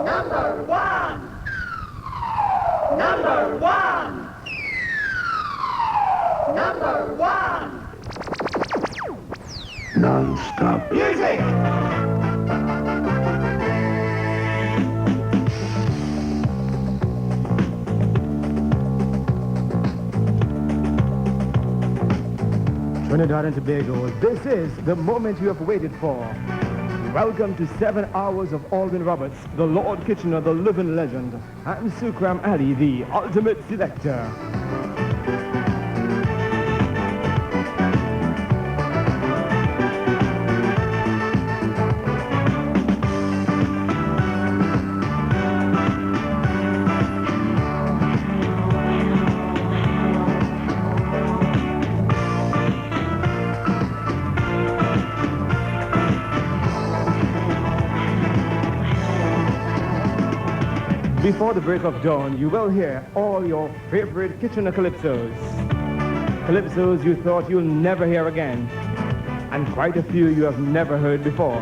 Number one! Number one! Number one! Non-stop Music! Trinidad and Tobago, this is the moment you have waited for. Welcome to 7 hours of Alvin Roberts, the Lord Kitchener, the living legend. I'm Sookram Ali, the ultimate selector. Before the break of dawn, you will hear all your favorite Kitchener calypsos. Calypsos you thought you'll never hear again, and quite a few you have never heard before.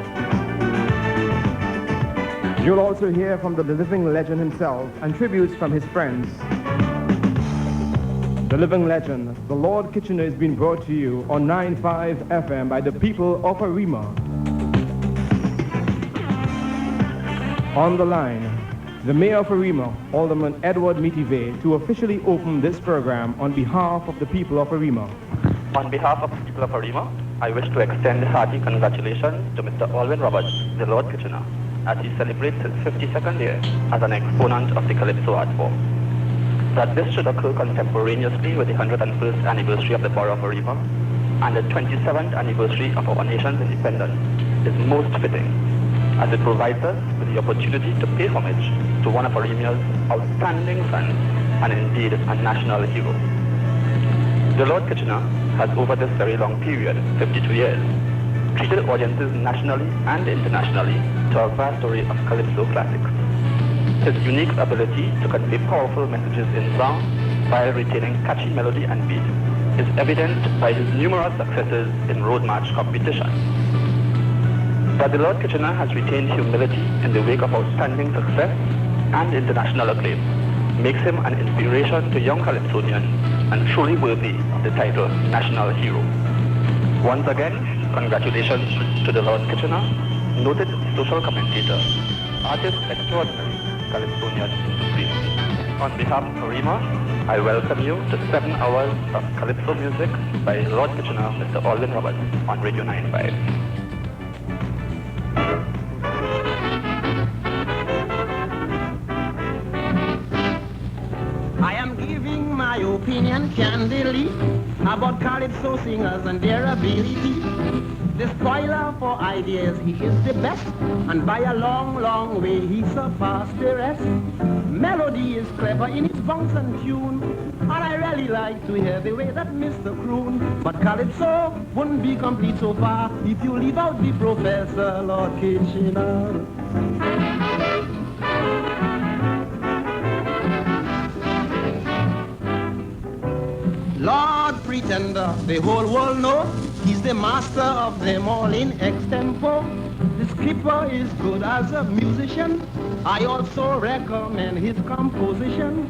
You'll also hear from the living legend himself and tributes from his friends. The living legend, the Lord Kitchener, is being brought to you on 9.5 FM by the people of Arima. On the line, the Mayor of Arima, Alderman Edward Mitive, to officially open this program on behalf of the people of Arima. On behalf of the people of Arima, I wish to extend hearty congratulations to Mr. Alvin Roberts, the Lord Kitchener, as he celebrates his 52nd year as an exponent of the Calypso art form. That this should occur contemporaneously with the 101st anniversary of the Borough of Arima and the 27th anniversary of our nation's independence is most fitting, as it provides us with the opportunity to pay homage to one of Arima's outstanding sons and indeed a national hero. The Lord Kitchener has over this very long period, 52 years, treated audiences nationally and internationally to a vast array of Calypso classics. His unique ability to convey powerful messages in song while retaining catchy melody and beat is evident by his numerous successes in road march competitions. That the Lord Kitchener has retained humility in the wake of outstanding success and international acclaim makes him an inspiration to young Calypsonians and truly worthy of the title National Hero. Once again, congratulations to the Lord Kitchener, noted social commentator, artist extraordinary, Calypsonian supreme. On behalf of Arima, I welcome you to 7 hours of Calypso music by Lord Kitchener, Mr. Alvin Roberts on Radio 95. I am giving my opinion candidly about Calypso singers and their ability. The spoiler for ideas, he is the best, and by a long, long way he surpassed the rest. Melody is clever in its bounce and tune, and I really like to hear the way that Mr. Croon. But Calypso wouldn't be complete so far if you leave out the Professor Lord Kitchener. Lord Pretender, the whole world knows he's the master of them all in extempo. The skipper is good as a musician. I also recommend his composition.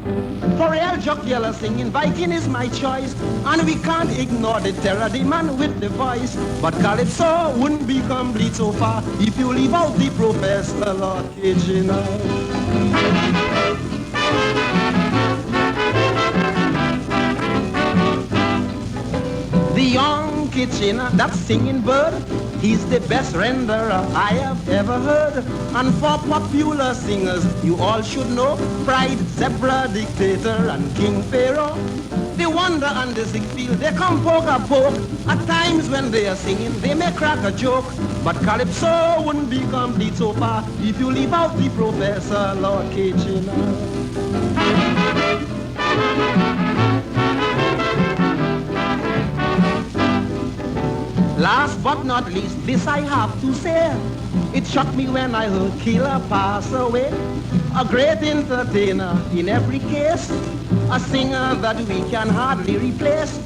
For real jocular singing, Viking is my choice, and we can't ignore the terror, the man with the voice. But Calypso wouldn't be complete so far if you leave out the Professor Lord Kitchener. The young Kitchener, that singing bird, he's the best renderer I have ever heard. And for popular singers, you all should know Pride, Zebra, Dictator, and King Pharaoh. They wander on the sick field, they come poke a poke. At times when they are singing, they may crack a joke. But Calypso wouldn't be complete so far if you leave out the Professor Lord Kitchener. Last but not least, this I have to say. It shocked me when I heard Killer pass away. A great entertainer in every case. a singer that we can hardly replace.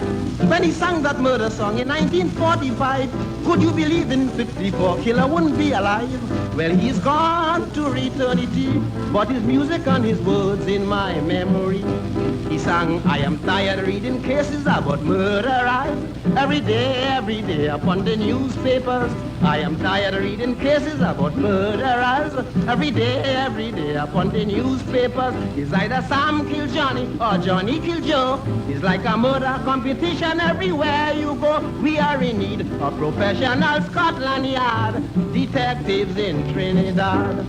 When he sang that murder song in 1945, could you believe in 54 Killer wouldn't be alive? Well, he's gone to eternity, but his music and his words in my memory. He sang, I am tired reading cases about murder every day upon the newspapers. I am tired reading cases about murderers every day upon the newspapers. It's either Sam kill Johnny or Johnny kill Joe. It's like a murder competition everywhere you go. We are in need of professional Scotland Yard detectives in Trinidad.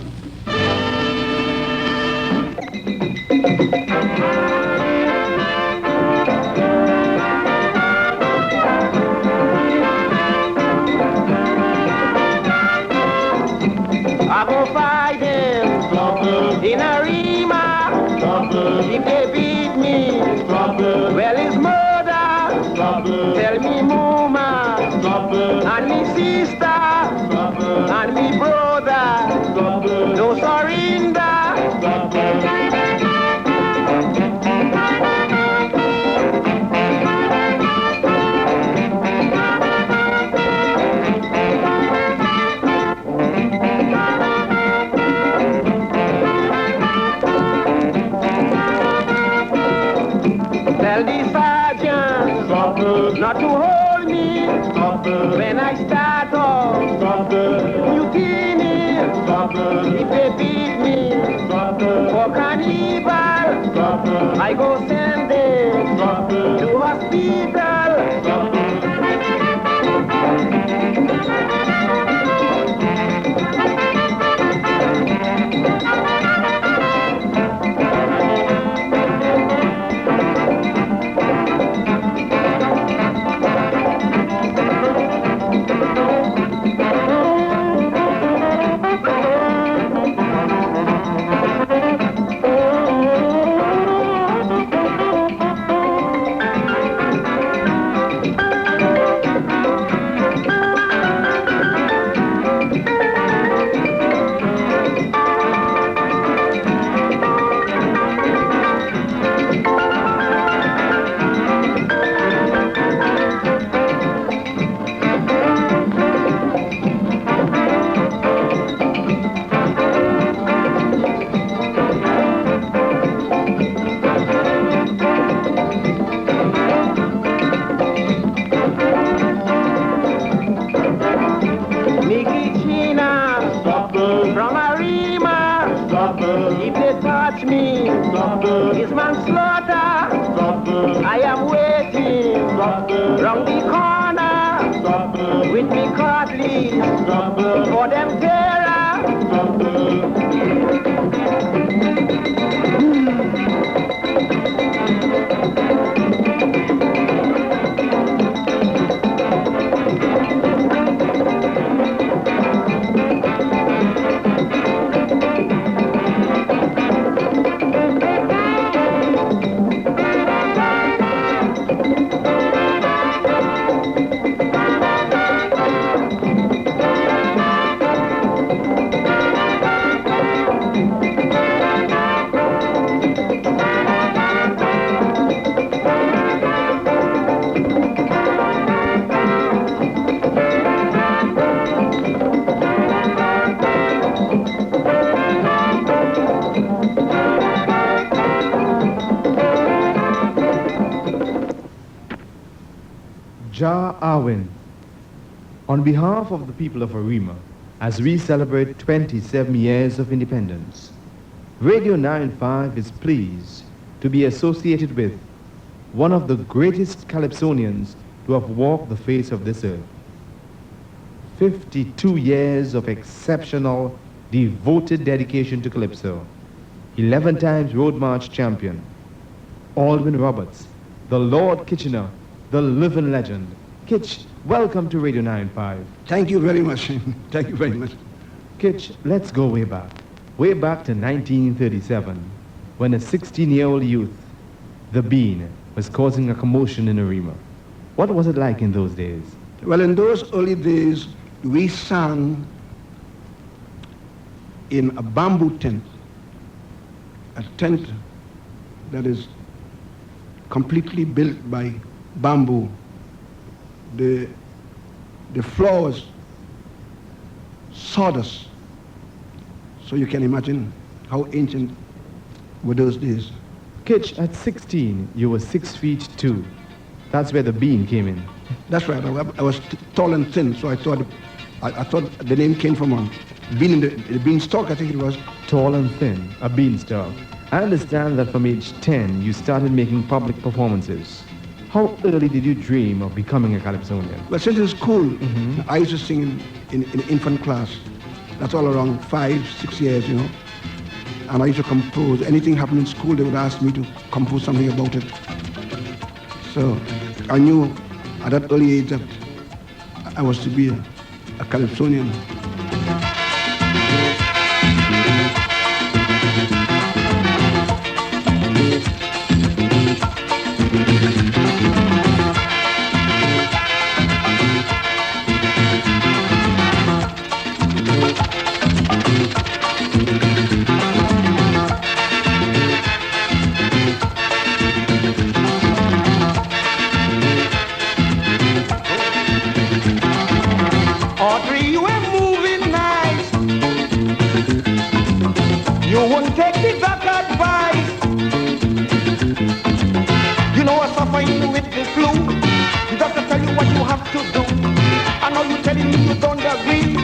I go fight them in a rima. If they beat me, well it's murder. Tell me mama and me sister and me brother, no surrender. Tell the sergeant not to hold me when I start off mutiny. If they beat me for cannibal, I go send them to hospital. If they touch me, it's manslaughter. I am waiting round the corner with me cutlass for them terror. Ja Arwin, on behalf of the people of Arima, as we celebrate 27 years of independence, Radio 95 is pleased to be associated with one of the greatest Calypsonians to have walked the face of this earth. 52 years of exceptional, devoted dedication to Calypso. 11 times Road March champion. Alwyn Roberts, the Lord Kitchener, the living legend. Kitch, welcome to Radio 95. Thank you very much. Thank you very much. Kitch, let's go way back. Way back to 1937, when a 16-year-old youth, the Bean, was causing a commotion in Arima. What was it like in those days? Well, in those early days, we sang in a bamboo tent, a tent that is completely built by bamboo. The floor was sawdust. So you can imagine how ancient were those days. Kitch, at 16, you were 6 feet 2. That's where the bean came in. That's right. I was tall and thin, so I thought the name came from a bean in the beanstalk, I think it was. Tall and thin, a beanstalk. I understand that from age 10, you started making public performances. How early did you dream of becoming a calypsonian? Well, since in school, I used to sing in infant class. That's all around 5, 6 years, you know. And I used to compose. Anything happened in school, they would ask me to compose something about it. So I knew at that early age that I was to be a calypsonian. Audrey, you were moving nice. You won't take the doc advice. You know I suffering with the flu. The doctor tell you what you have to do. I know you telling me you don't agree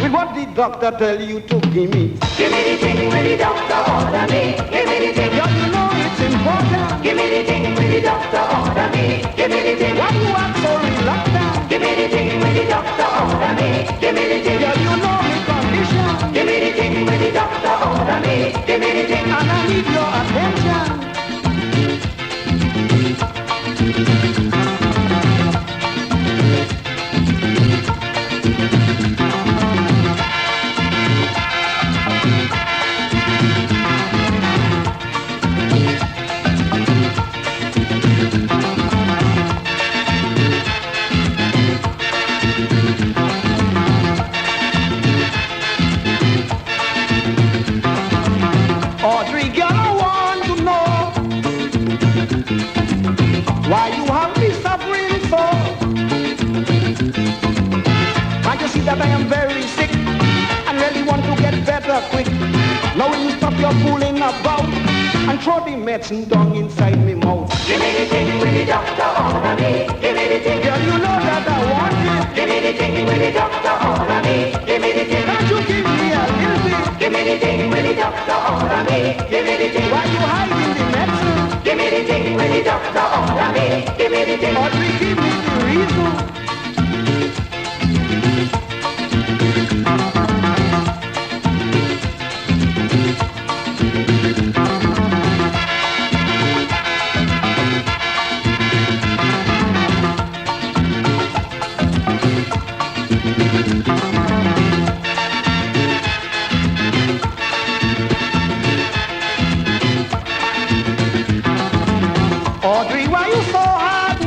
with what the doctor tell you to give me. Give me the thing when the doctor order me. Give me the thing. Girl, you know it's important. Give me the thing when the doctor order me. Give me the thing. Why you act so reluctant? Give me the thing when the doctor order me. Give me the thing. Girl, you know the condition. Give me the thing when the doctor order me. Give me the thing. And I need your attention. Audrey, girl, I want to know why you have me suffering so. Can't you see that I am very sick and really want to get better quick? Now will you stop your fooling about and throw the medicine down inside me mouth? Give me the thing when the doctor order me. Give me the thing. Girl, you know that I want it. Give me the thing when the doctor order me. Give me the thing. Can't you give me a little bit? Give me the thing when the doctor order me. Give me the thing. Why you hiding the medicine? Give me the thing when the doctor order me. Give me the thing. Audrey, give me the reason. Audrey, why you so hard?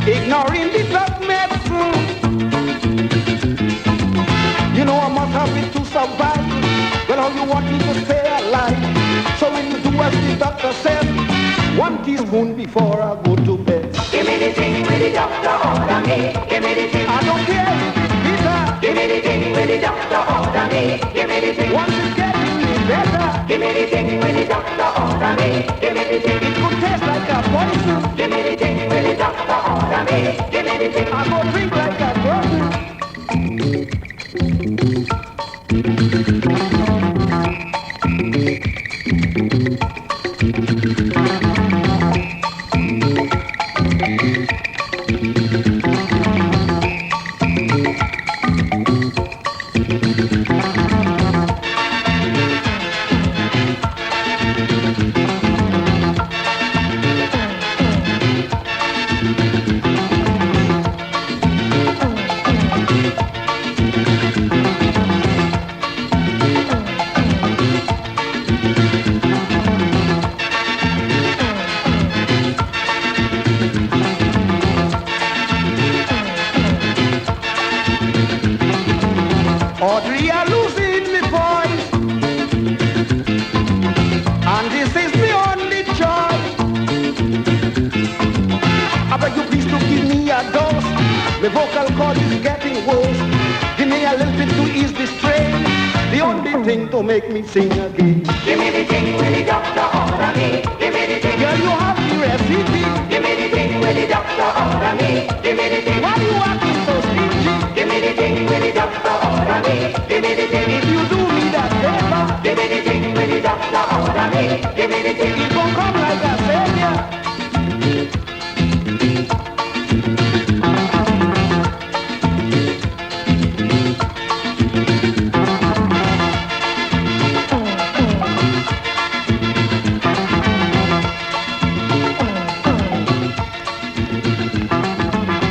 Ignoring the drug medicine. You know I must have it to survive. Well, how you want me to stay alive? So when you do as the doctor said, 1 teaspoon before I go to bed. Give me the thing when the doctor order me. Give me the thing. I don't care if it's bitter. Give me the thing when the doctor order me. Give me the thing. Once it's getting me better, Give me the thing when the doctor order me. Give me the thing. it could taste like a poison. Give me the thing when the doctor order me. Give me the thing. I go drink like a brother. Audrey, I'm losing my voice, and this is me on The vocal cord is getting worse. Give me a little bit to ease the strain. The only thing to make me sing again. Give me the thing with the doctor order me. Give me the thing. Girl, you have the recipe. Give me the thing with the doctor order me. Give me the thing. Why you acting so stingy? Give me the thing with the doctor order me. Give me the thing. If you do me that favor, Give me the thing with the doctor order me. Give me the thing. it won't come like a savior.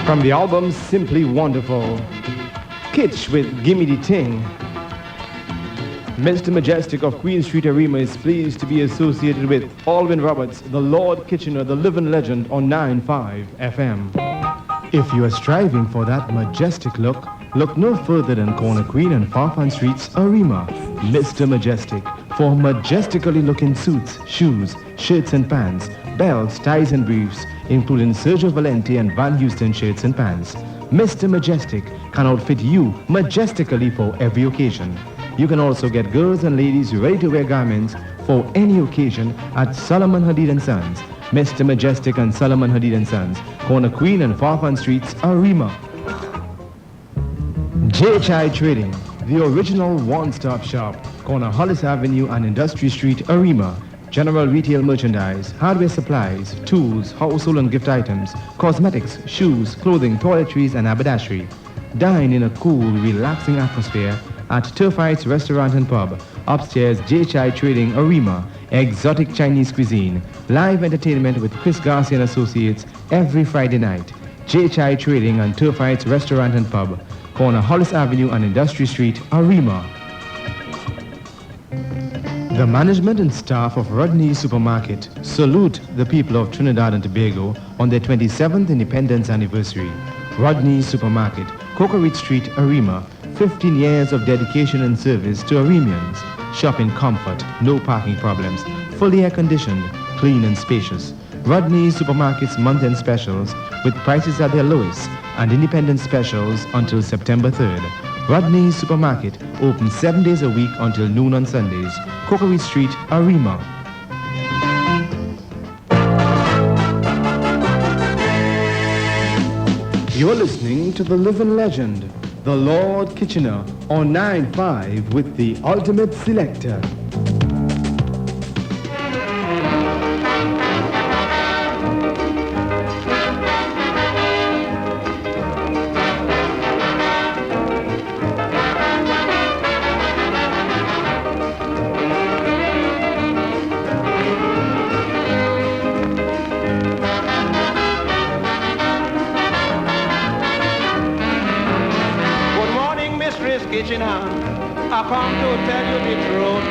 From the album Simply Wonderful, Kitsch with Gimme the Ting. Mr. Majestic of Queen Street Arima is pleased to be associated with Alvin Roberts, the Lord Kitchener, the living legend on 9.5 FM. If you are striving for that majestic look, look no further than Corner Queen and Farfan Street's Arima. Mr. Majestic, for majestically looking suits, shoes, shirts and pants, belts, ties and briefs, including Sergio Valente and Van Houston shirts and pants. Mr. Majestic can outfit you majestically for every occasion. You can also get girls and ladies ready-to-wear garments for any occasion at Solomon Hadid & Sons. Mr. Majestic and Solomon Hadid & Sons, Corner Queen and Farfan Streets, Arima. JHI Trading, the original one-stop shop, corner Hollis Avenue and Industry Street, Arima. General retail merchandise, hardware supplies, tools, household and gift items, cosmetics, shoes, clothing, toiletries and haberdashery. Dine in a cool, relaxing atmosphere at Turfite's Restaurant and Pub, upstairs JHI Trading, Arima. Exotic Chinese cuisine, live entertainment with Chris Garcia and Associates every Friday night. JHI Trading and Turfite's Restaurant and Pub, corner Hollis Avenue and Industry Street, Arima. The management and staff of Rodney's Supermarket salute the people of Trinidad and Tobago on their 27th Independence Anniversary. Rodney's Supermarket, Cocorit Street, Arima, 15 years of dedication and service to Arimians. Shop in comfort, no parking problems, fully air-conditioned, clean and spacious. Rodney's Supermarket's month-end specials with prices at their lowest and independent specials until September 3rd. Rodney's Supermarket, open 7 days a week until noon on Sundays. Cocorit Street, Arima. You're listening to the living legend, the Lord Kitchener, on 9.5 with the ultimate selector. I come to tell you the truth.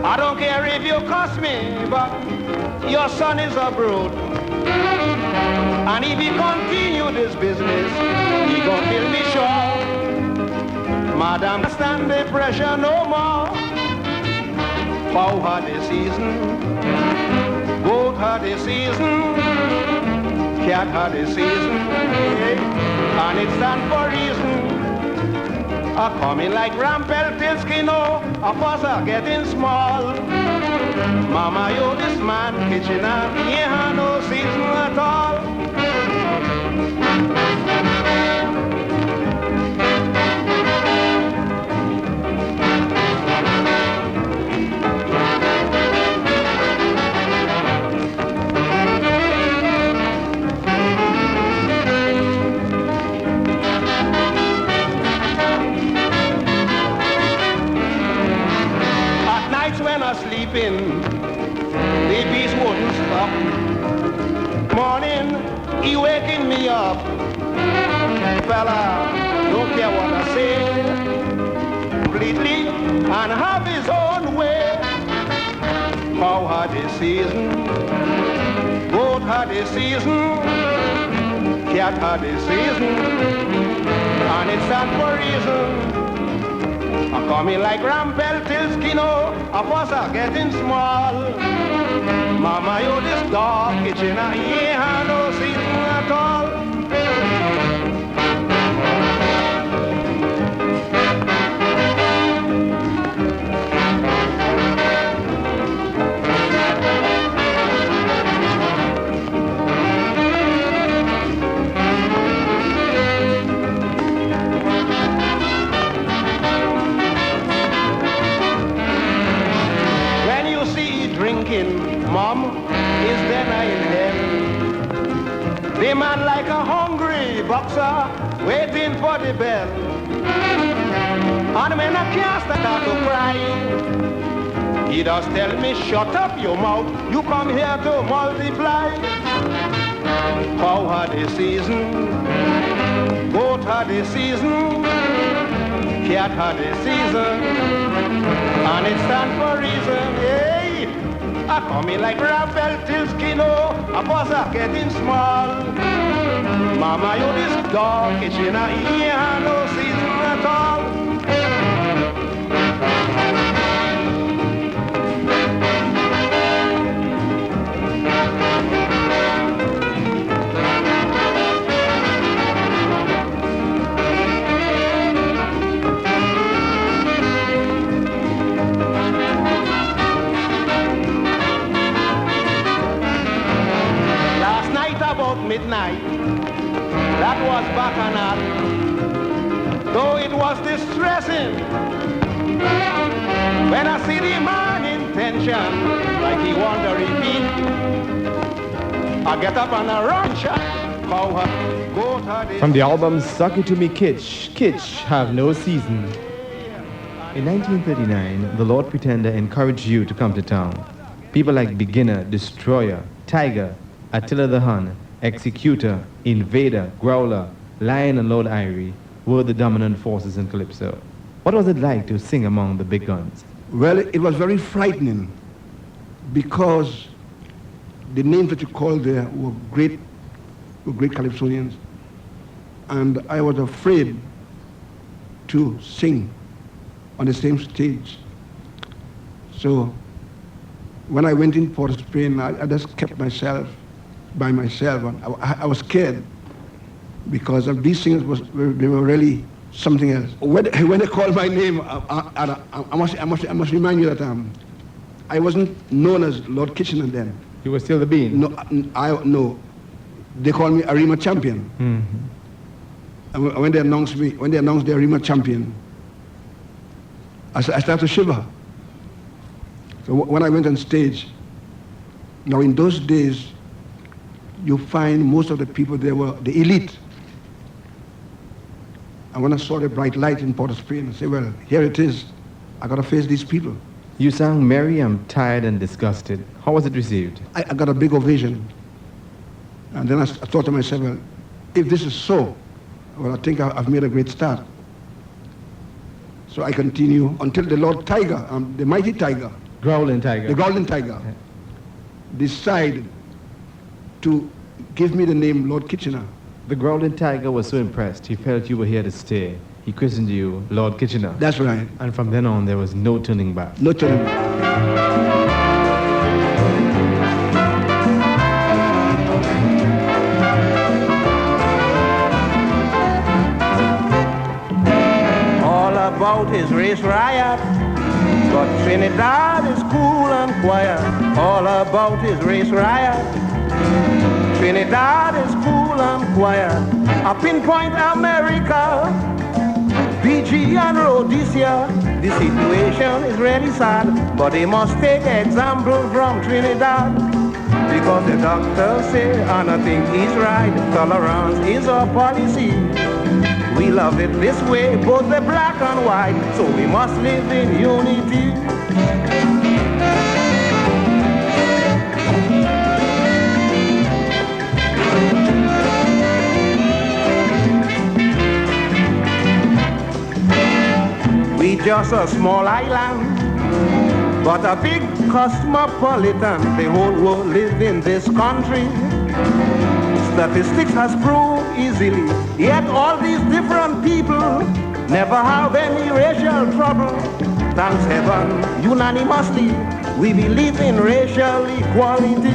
I don't care if you cost me, but your son is a brute. And if he continue this business, he gonna kill me sure. Madam, stand the pressure no more. Cow had the season, goat had the season, cat had the season, and it stand for reason. A coming like rampel till skino, a fuss a getting small. Mama, you this man Kitchener, he ain't had no season at all. Sleeping, the beast wouldn't stop. Morning, he waking me up. Fella, don't care what I say. Completely and have his own way. Cow had his season, goat had his season, cat had his season, and it stand for reason. I'm coming like rampel till skino, a fuss a getting small. Mama, you this dog Kitchener, he ain't had no season at all. boxer waiting for the bell. And when I can't start to cry, he does tell me, shut up your mouth, you come here to multiply. Cow had a season, goat had a season, cat had a season, and it stands for reason. Hey, I come in like Raphael till Skino, I was getting small. Mama, you this dog kitchen, he ain't no season at all. Midnight, that was bacchanal, though it was distressing. When I see the man intention, like he want to repeat, I get up and I run shot. From the album Suck It To Me Kitsch, Kitsch Have No Season. In 1939, the Lord Pretender encouraged you to come to town. People like Beginner, Destroyer, Tiger, Attila the Hun, Executor, Invader, Growler, Lion and Lord Irie were the dominant forces in Calypso. What was it like to sing among the big guns? Well, it was very frightening because the names that you called there were great Calypsonians, and I was afraid to sing on the same stage. So when I went in Port of Spain, I just kept myself by myself. I was scared because of these singers they were really something else. When they called my name, I must remind you that I wasn't known as Lord Kitchener then. You were still the Bean? No. They called me Arima Champion. Mm-hmm. And when they announced the Arima Champion, I started to shiver. So when I went on stage, now in those days, you find most of the people there were the elite. And when I saw the bright light in Port of Spain, I said, well, here it is. I got to face these people. You sang Mary, I'm Tired and Disgusted. How was it received? I got a big ovation. And then I thought to myself, well, if this is so, well, I think I've made a great start. So I continue until the Lord Tiger, the mighty Tiger, Growling Tiger. The Golden Tiger, decided to give me the name Lord Kitchener. The Growling Tiger was so impressed, he felt you were here to stay. He christened you Lord Kitchener. That's right. And from then on, there was no turning back. No turning back. All about his race riot, but Trinidad is cool and quiet. All about his race riot, Trinidad is cool and quiet. I pinpoint America, BG and Rhodesia. The situation is really sad, but they must take example from Trinidad. Because the doctors say, and I think he's right, tolerance is our policy. We love it this way, both the black and white, so we must live in unity. We just a small island, but a big cosmopolitan. The whole world lives in this country. Statistics has proved easily, yet all these different people never have any racial trouble. Thanks heaven, unanimously, we believe in racial equality.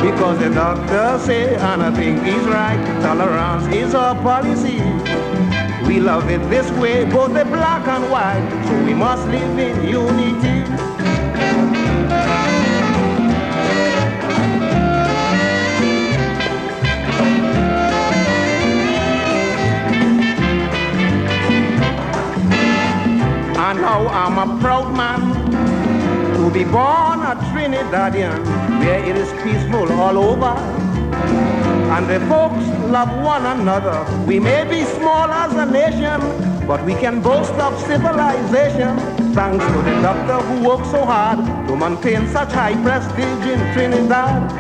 Because the doctors say, and I think he's right, tolerance is our policy. We love it this way, both the black and white, so we must live in unity. And now I'm a proud man to be born a Trinidadian, where it is peaceful all over. and the folks love one another. We may be small as a nation, but we can boast of civilization, thanks to the doctor who worked so hard to maintain such high prestige in Trinidad.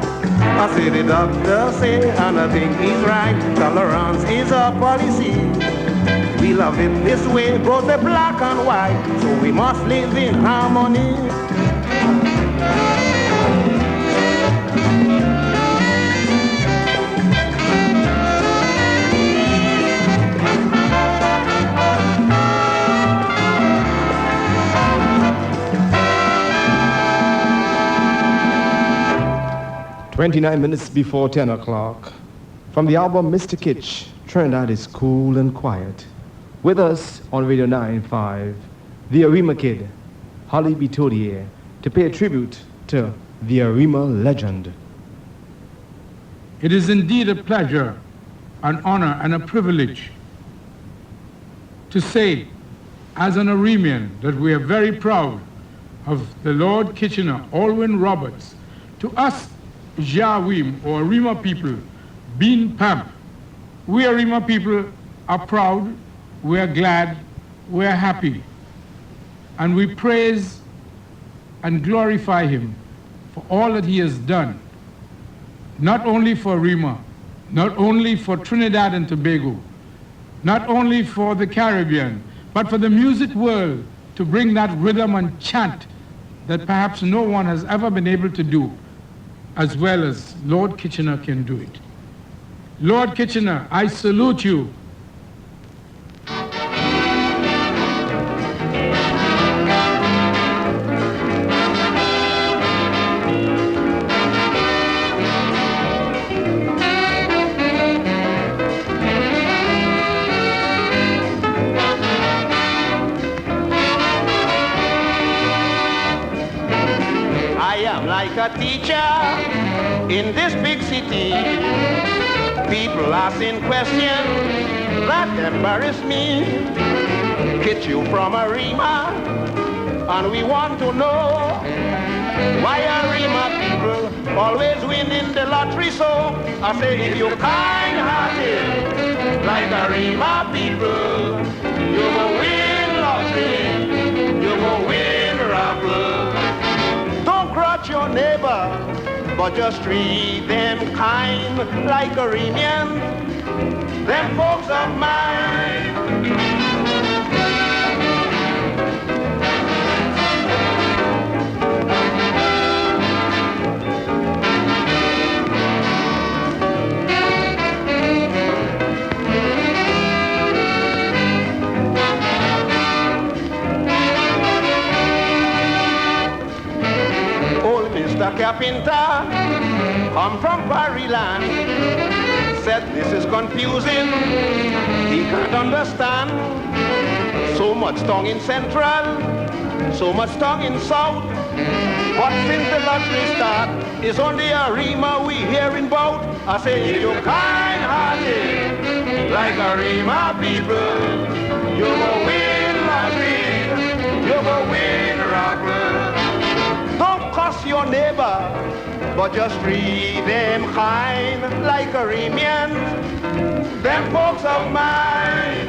I say the doctor say, and I think he's right, tolerance is a policy. We love it this way, both the black and white, so we must live in harmony. "29 minutes before 10 o'clock. From the album Mr. Kitsch, Trinidad is Cool and Quiet. With us on Radio 9.5, the Arima Kid, Holly Bitodier, to pay a tribute to the Arima legend. It is indeed a pleasure, an honor, and a privilege to say, as an Arimian, that we are very proud of the Lord Kitchener, Alwyn Roberts. To us, Jawim, or Arima people, being Pamp, we Arima people are proud, we are glad, we are happy, and we praise and glorify him for all that he has done, not only for Arima, not only for Trinidad and Tobago, not only for the Caribbean, but for the music world, to bring that rhythm and chant that perhaps no one has ever been able to do as well as Lord Kitchener can do it. Lord Kitchener, I salute you. Like a teacher in this big city, people asking questions that embarrass me. Get you from Arima, and we want to know why Arima people always win in the lottery. So I say, if you're kind-hearted like Arima people, you will win lottery, you will win raffle. Your neighbor, but just treat them kind like Arimians, them folks of mine. Mr. Carpenter, come from Paris-land, said this is confusing, he can't understand. So much tongue in Central, so much tongue in South, but since the lottery start, it's only Arima we hearing about. I say, if you're kind-hearted like Arima people, you will win lottery, you will win raffle. Don't cuss your neighbor, but just treat them kind like Arimians, them folks of mine.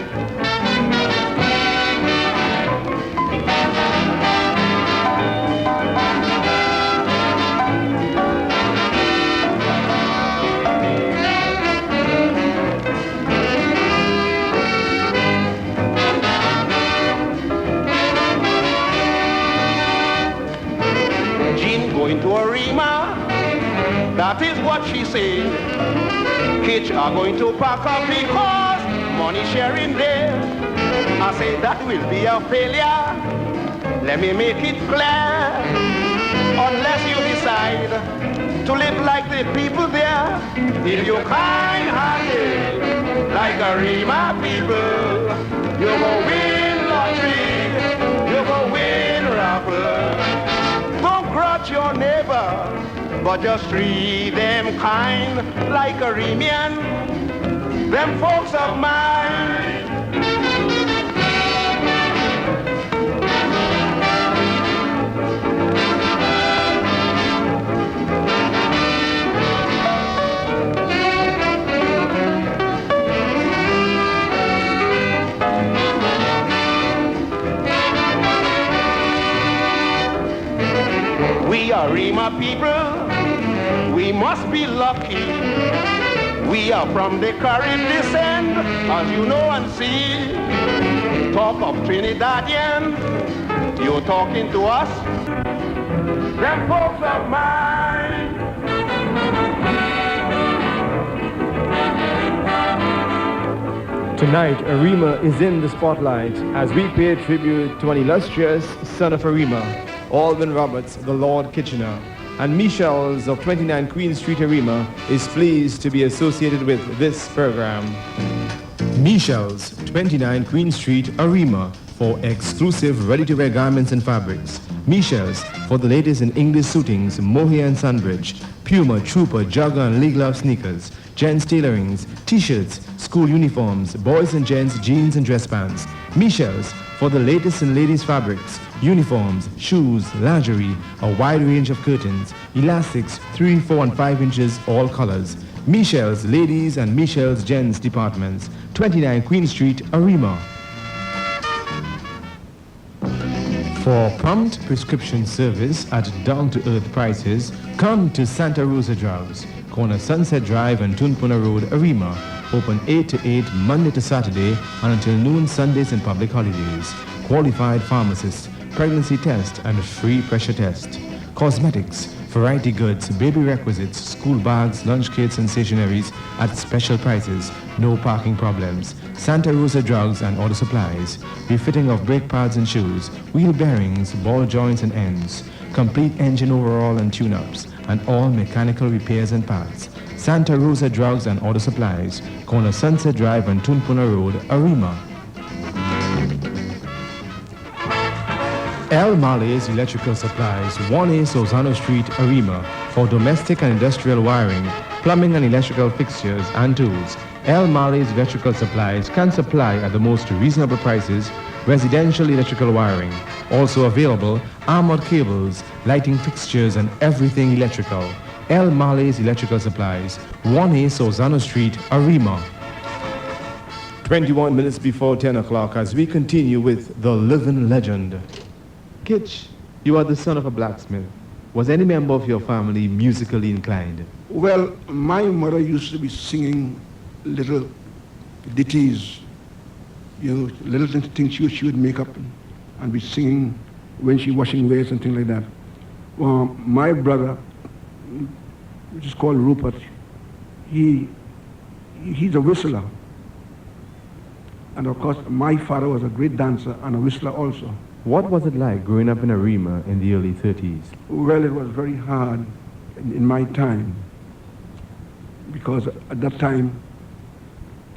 Going to Arima, that is what she said. Kids are going to pack up because money sharing there. I say that will be a failure. Let me make it clear. Unless you decide to live like the people there, if you're kind-hearted like Arima people, you will win lottery, you will win raffle. Grudge your neighbor, but just treat them kind like Arimian, them folks of mine. We are Rima people, we must be lucky. We are from the Carib descent, as you know and see. Talk of Trinidadian, you're talking to us. Them folks of mine. Tonight, Arima is in the spotlight as we pay tribute to an illustrious son of Arima, Alvin Roberts, the Lord Kitchener. And Michelle's of 29 Queen Street, Arima, is pleased to be associated with this program. Michelle's, 29 Queen Street, Arima, for exclusive ready-to-wear garments and fabrics. Michelle's, for the latest in English suitings, mohair and sunbridge, Puma, Trooper, Jogger and Lee Glove sneakers, gents tailorings, t-shirts, school uniforms, boys and gents jeans and dress pants. Michelle's, for the latest in ladies' fabrics, uniforms, shoes, lingerie, a wide range of curtains, elastics, 3, 4 and 5 inches, all colors. Michelle's ladies and Michelle's gents departments, 29 Queen Street, Arima. For prompt prescription service at down-to-earth prices, come to Santa Rosa Drugs, corner Sunset Drive and Tunpuna Road, Arima. Open 8 to 8 Monday to Saturday and until noon Sundays and public holidays. Qualified pharmacist, pregnancy test and free pressure test. Cosmetics, variety goods, baby requisites, school bags, lunch kits and stationeries at special prices. No parking problems. Santa Rosa Drugs and Auto Supplies. Refitting of brake pads and shoes, wheel bearings, ball joints and ends. Complete engine overhaul and tune-ups, and all mechanical repairs and parts. Santa Rosa Drugs and Auto Supplies, corner Sunset Drive and Tunpuna Road, Arima. El Male's Electrical Supplies, 1A Sozano Street, Arima, for domestic and industrial wiring, plumbing and electrical fixtures and tools. El Male's Electrical Supplies can supply at the most reasonable prices residential electrical wiring. Also available, armored cables, lighting fixtures and everything electrical. El Male's Electrical Supplies, 1A Sozano Street, Arima. 21 minutes before 10 o'clock as we continue with the living legend. Kitch, you are the son of a blacksmith. Was any member of your family musically inclined? Well, my mother used to be singing little ditties, you know, little things she would make up and be singing when she washing wares and things like that. My brother, which is called Rupert, he's a whistler. And of course, my father was a great dancer and a whistler also. What was it like growing up in Arima in the early 30s? Well, it was very hard in my time, because at that time,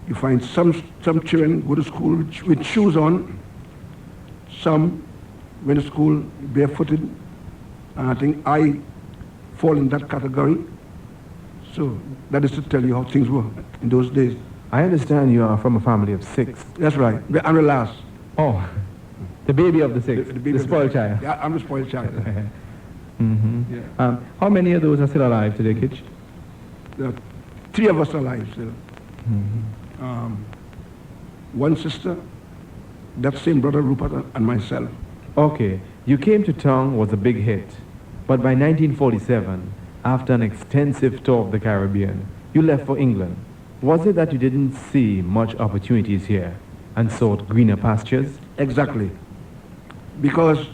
you find some children go to school with shoes on, some went to school barefooted, and I think I fall in that category. So that is to tell you how things were in those days. I understand you are from a family of 6. That's right. I'm the last. Oh, the baby of the 6, the spoiled child. Yeah, I'm the spoiled child. Mm-hmm. Yeah. How many of those are still alive today, Kitch? There are 3 of us alive still. Mm-hmm. One sister, that same brother Rupert, and myself. Okay, You Came to Town was a big hit, but by 1947, after an extensive tour of the Caribbean, you left for England. Was it that you didn't see much opportunities here and sought greener pastures? Exactly. Because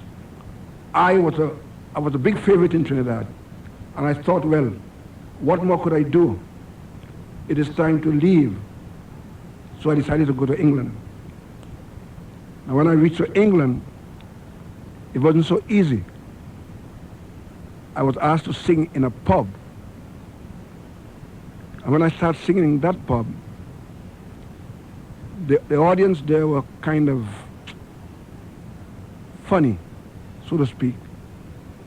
I was a big favorite in Trinidad, and I thought, well, what more could I do? It is time to leave. So I decided to go to England. Now when I reached England, it wasn't so easy. I was asked to sing in a pub. And when I started singing in that pub, the audience there were kind of funny, so to speak.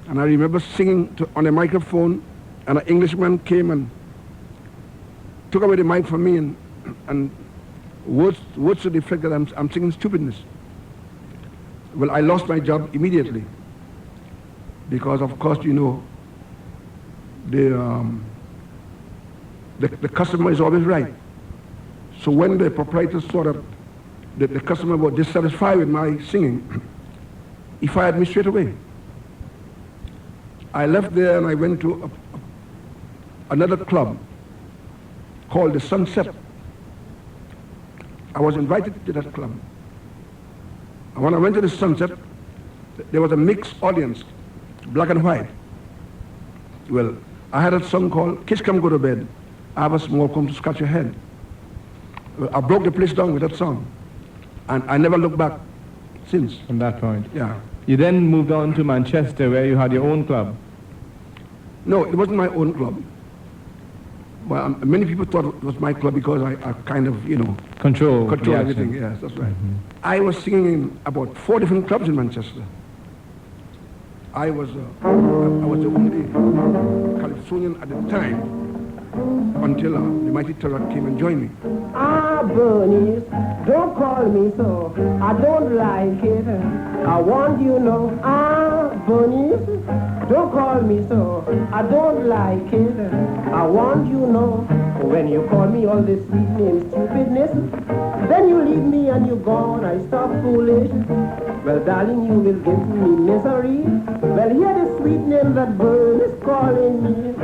And I remember singing on a microphone, and an Englishman came and took away the mic from me, and words to the effect that I'm singing stupidness. Well, I lost my job immediately, because of course, you know, the customer is always right. So when the proprietor saw that the customer was dissatisfied with my singing, he fired me straight away. I left there and I went to another club called the Sunset. I was invited to that club. And when I went to the Sunset, there was a mixed audience, black and white. Well, I had a song called Kids Come Go to Bed. I have a small comb to scratch your head. Well, I broke the place down with that song. And I never looked back since. From that point? Yeah. You then moved on to Manchester where you had your own club. No, it wasn't my own club. Well, many people thought it was my club because I kind of, Control everything. Yes, that's right. I was singing in about 4 different clubs in Manchester. I was the only Calypsonian at the time until the mighty Terror came and joined me. Ah, Bernice, don't call me so. I don't like it. I want you know. Ah, Bernice, don't call me so. I don't like it. I want you know. When you call me all this sweet name stupidness, then you leave me and you gone. I stop foolish. Well, darling, you will give me misery. Well, hear the sweet name that Bernice calling me.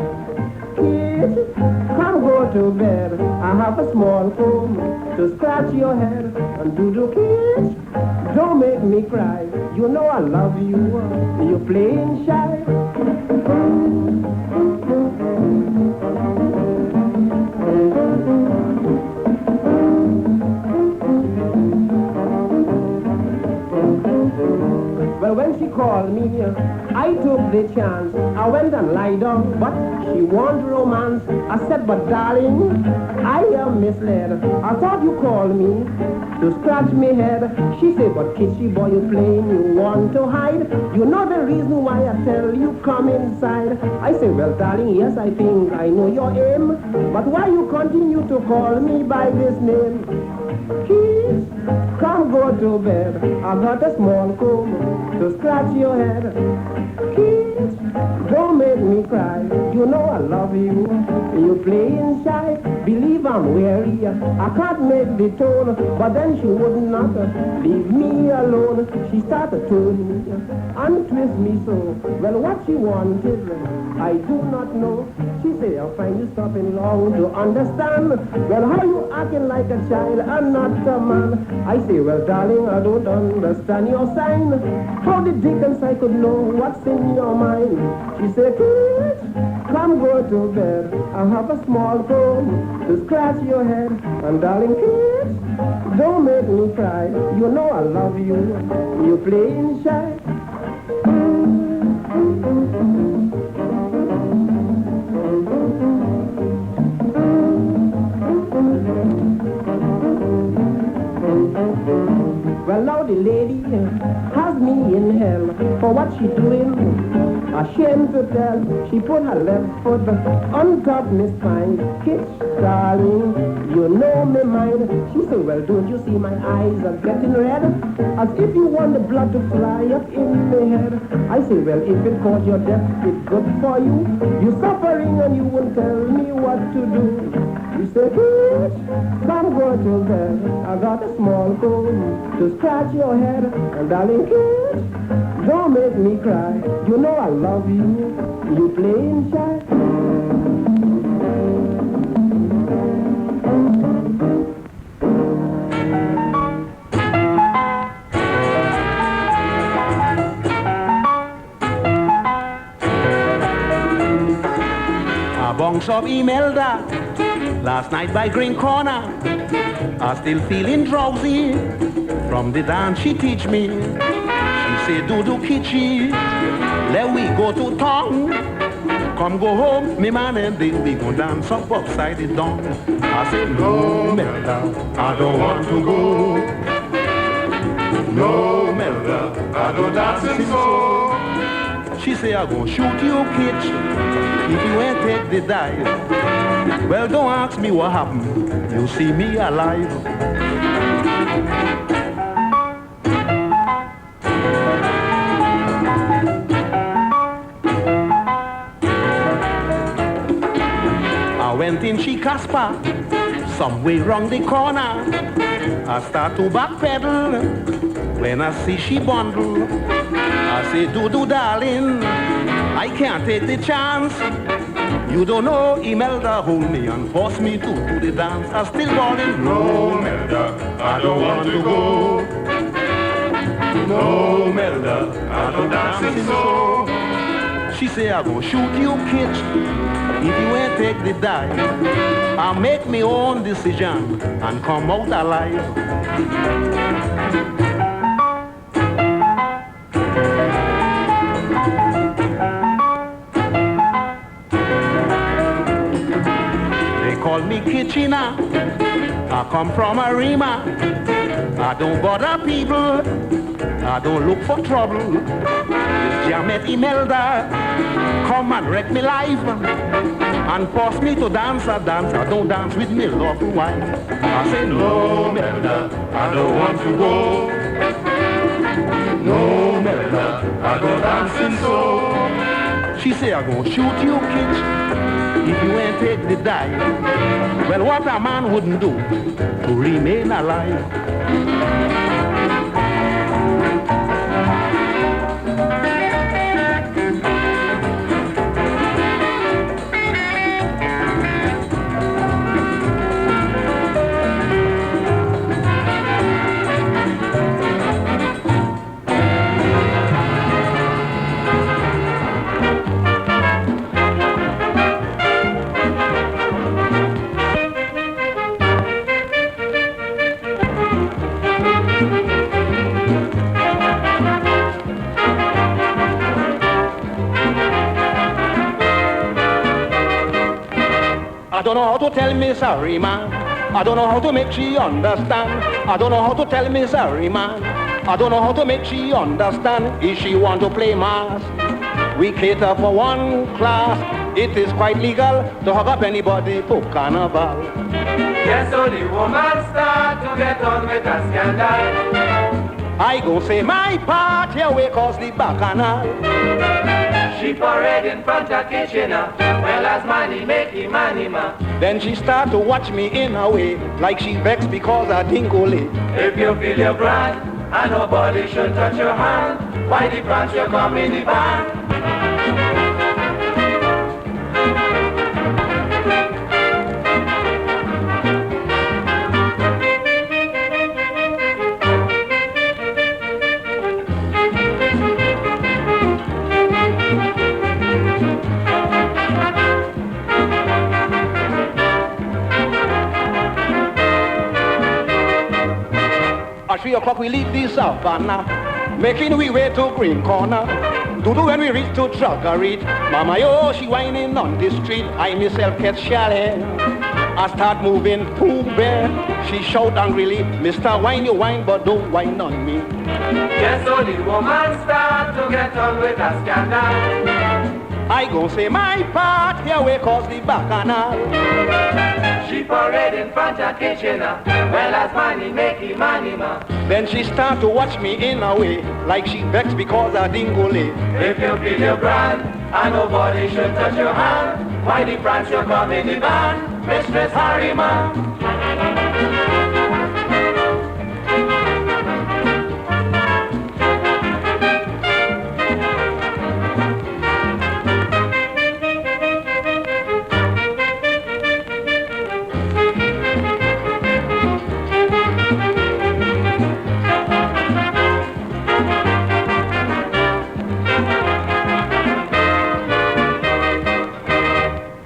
Kid, come go to bed. I have a small comb to scratch your head. And do kid, don't make me cry. You know I love you. You're playing shy. Well, when she called me, I took the chance. I went and lied down, but she wanted romance. I said, but darling, I am misled. I thought you called me to scratch me head. She said, but kitschy boy, you playing, you want to hide. You know the reason why I tell you come inside. I say, well, darling, yes, I think I know your aim. But why you continue to call me by this name? Kiss, come go to bed. I got a small comb to scratch your head. Kiss, don't make me cry. You know I love you. You playing shy. Believe I'm weary. I can't make the tone. But then she would not leave me alone. She started turning me and twist me so. Well, what she wanted, I do not know. She said, I'll find you stopping long to understand. Well, how you acting like a child and not a man? I say, well, darling, I don't understand your sign. How the dickens I could know what's in your mind? She said, kid, come go to bed. I have a small comb to scratch your head. And darling, kid, don't make me cry. You know I love you. You playing shy. Well, now the lady has me in hell for what she doing. Ashamed to tell, she put her left foot on top my spine. Kiss, darling, you know me mind. She said, well, don't you see my eyes are getting red? As if you want the blood to fly up in my head. I say, well, if it caused your death, it's good for you. You're suffering and you won't tell me what to do. You say, kid, come go to bed. I got a small comb to scratch your head. And darling, kid, don't make me cry. You know I love you. You playing shy. A bunch of Imelda last night by Green Corner. I still feeling drowsy from the dance she teach me. She say, do kitschy, let we go to town. Come go home, me man, and then we go dance up upside the dawn. I say, no, Melda, I don't want to go. No, Melda, I don't dance so. She say, I go shoot you, kitsch, if you ain't take the dive. Well, don't ask me what happened. You see me alive. I went in she Casper, some way round the corner. I start to backpedal when I see she bundle. I say, do, darling, I can't take the chance. You don't know, Imelda hold me and force me to do the dance. I still calling, no, Imelda, I don't want to go. No, Imelda, I don't dance so. She say, I go shoot you, kid, if you ain't take the dive. I'll make me own decision and come out alive. Call me Kitchener, I come from a Rima. I don't bother people, I don't look for trouble. This Jamet Imelda come and wreck me life and force me to dance a dance. I don't dance with me lawful wife. I say no, Imelda, I don't want to go. No, Imelda, I go dancing so. She say I gon' shoot you, kids, if you ain't take the dive. Well, what a man wouldn't do to remain alive. I don't know how to tell me sorry, man. I don't know how to make she understand. I don't know how to tell me sorry, man. I don't know how to make she understand. If she want to play mass, we cater for one class. It is quite legal to hug up anybody for carnival. Yes, so the woman start to get on with a scandal. I go say my part here we cause the bacchanal. She parade in front of Kitchener. Well, as money make him money, ma. Then she start to watch me in a way, like she vexed because I didn't go late. If you feel your brand, and nobody should touch your hand, why the branch you come in the band? At 3 o'clock we leave the savannah, making we way to Green Corner. Doodoo when we reach to Truggery. Mama yo, she whining on the street. I myself get chalet. I start moving too bad. She shout angrily, Mr. Wine, you wine, but don't whine on me. Yes, so the woman start to get on with a scandal. I gon' say my part here we cause the bacchanal. She parade in front of Kitchener. Well, as money make him money, ma. Then she start to watch me in a way, like she vexed because I didn't go late. If you feel your brand, and nobody should touch your hand, why the branch you come in the band, Mistress Harriman?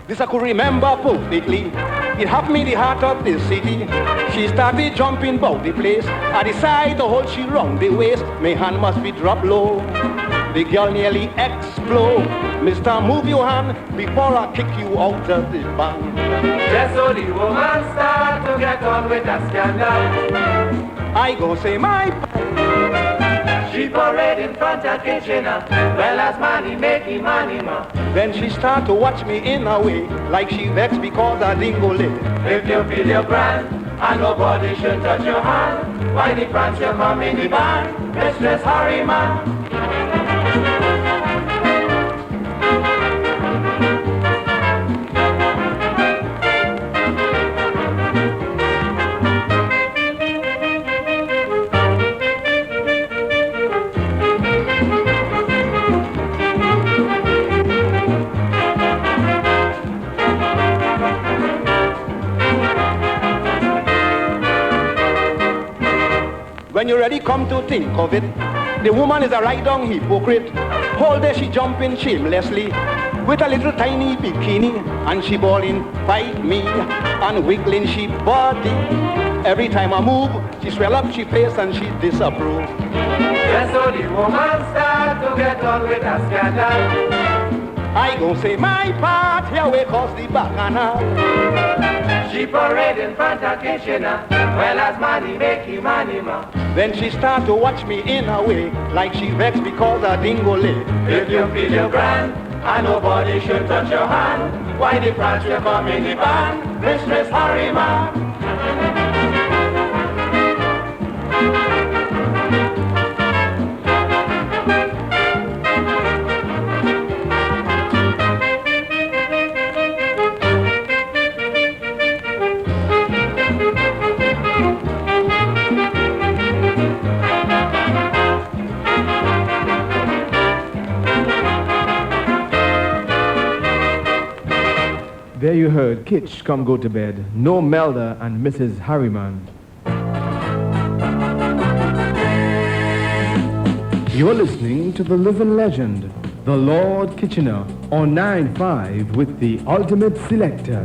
This I could remember perfectly. It happened in the heart of the city. She started jumping about the place. I decided to hold she round the waist. My hand must be dropped low. The girl nearly explode. Mister, move your hand before I kick you out of the band. Yes, so the woman start to get on with a scandal. I go say my She parade in front of Kitchener. Well, as money make him money, ma. Then she start to watch me in a way, like she vexed because I didn't go late. If you feel your brand, and nobody should touch your hand, why the branch you come in the band, Mistress Harriman? when you really come to think of it, the woman is a right down hypocrite. Whole day she jumping shamelessly with a little tiny bikini, and she bawling, fight me, and wiggling she body. Every time I move, she swell up she face and she disapprove. Yes, so the woman start to get on with a scandal. I gon' say my part, here we cause the bacchanal. She parade in front of Kitchener, well as money making money ma. Then she start to watch me in a way, like she vexed because I dingo lay. If you feel your grand, and nobody should touch your hand, why the France will come in the band, Mistress Harima. There you heard Kitsch Come Go to Bed, No Melda and Mrs. Harriman. You're listening to the living legend, the Lord Kitchener, on 9-5 with the ultimate selector.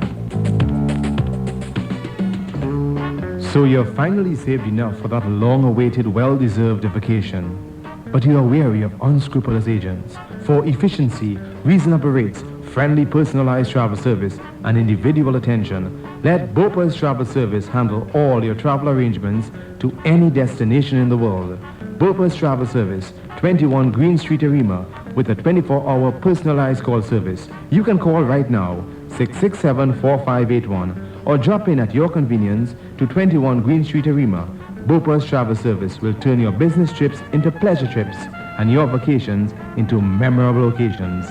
So you've finally saved enough for that long-awaited, well-deserved vacation. But you are wary of unscrupulous agents. For efficiency, reasonable rates, friendly personalized travel service, and individual attention, let Bopa's Travel Service handle all your travel arrangements to any destination in the world. Bopa's Travel Service, 21 Green Street, Arima, with a 24-hour personalized call service. You can call right now, 667-4581, or drop in at your convenience to 21 Green Street, Arima. Bopa's Travel Service will turn your business trips into pleasure trips and your vacations into memorable occasions.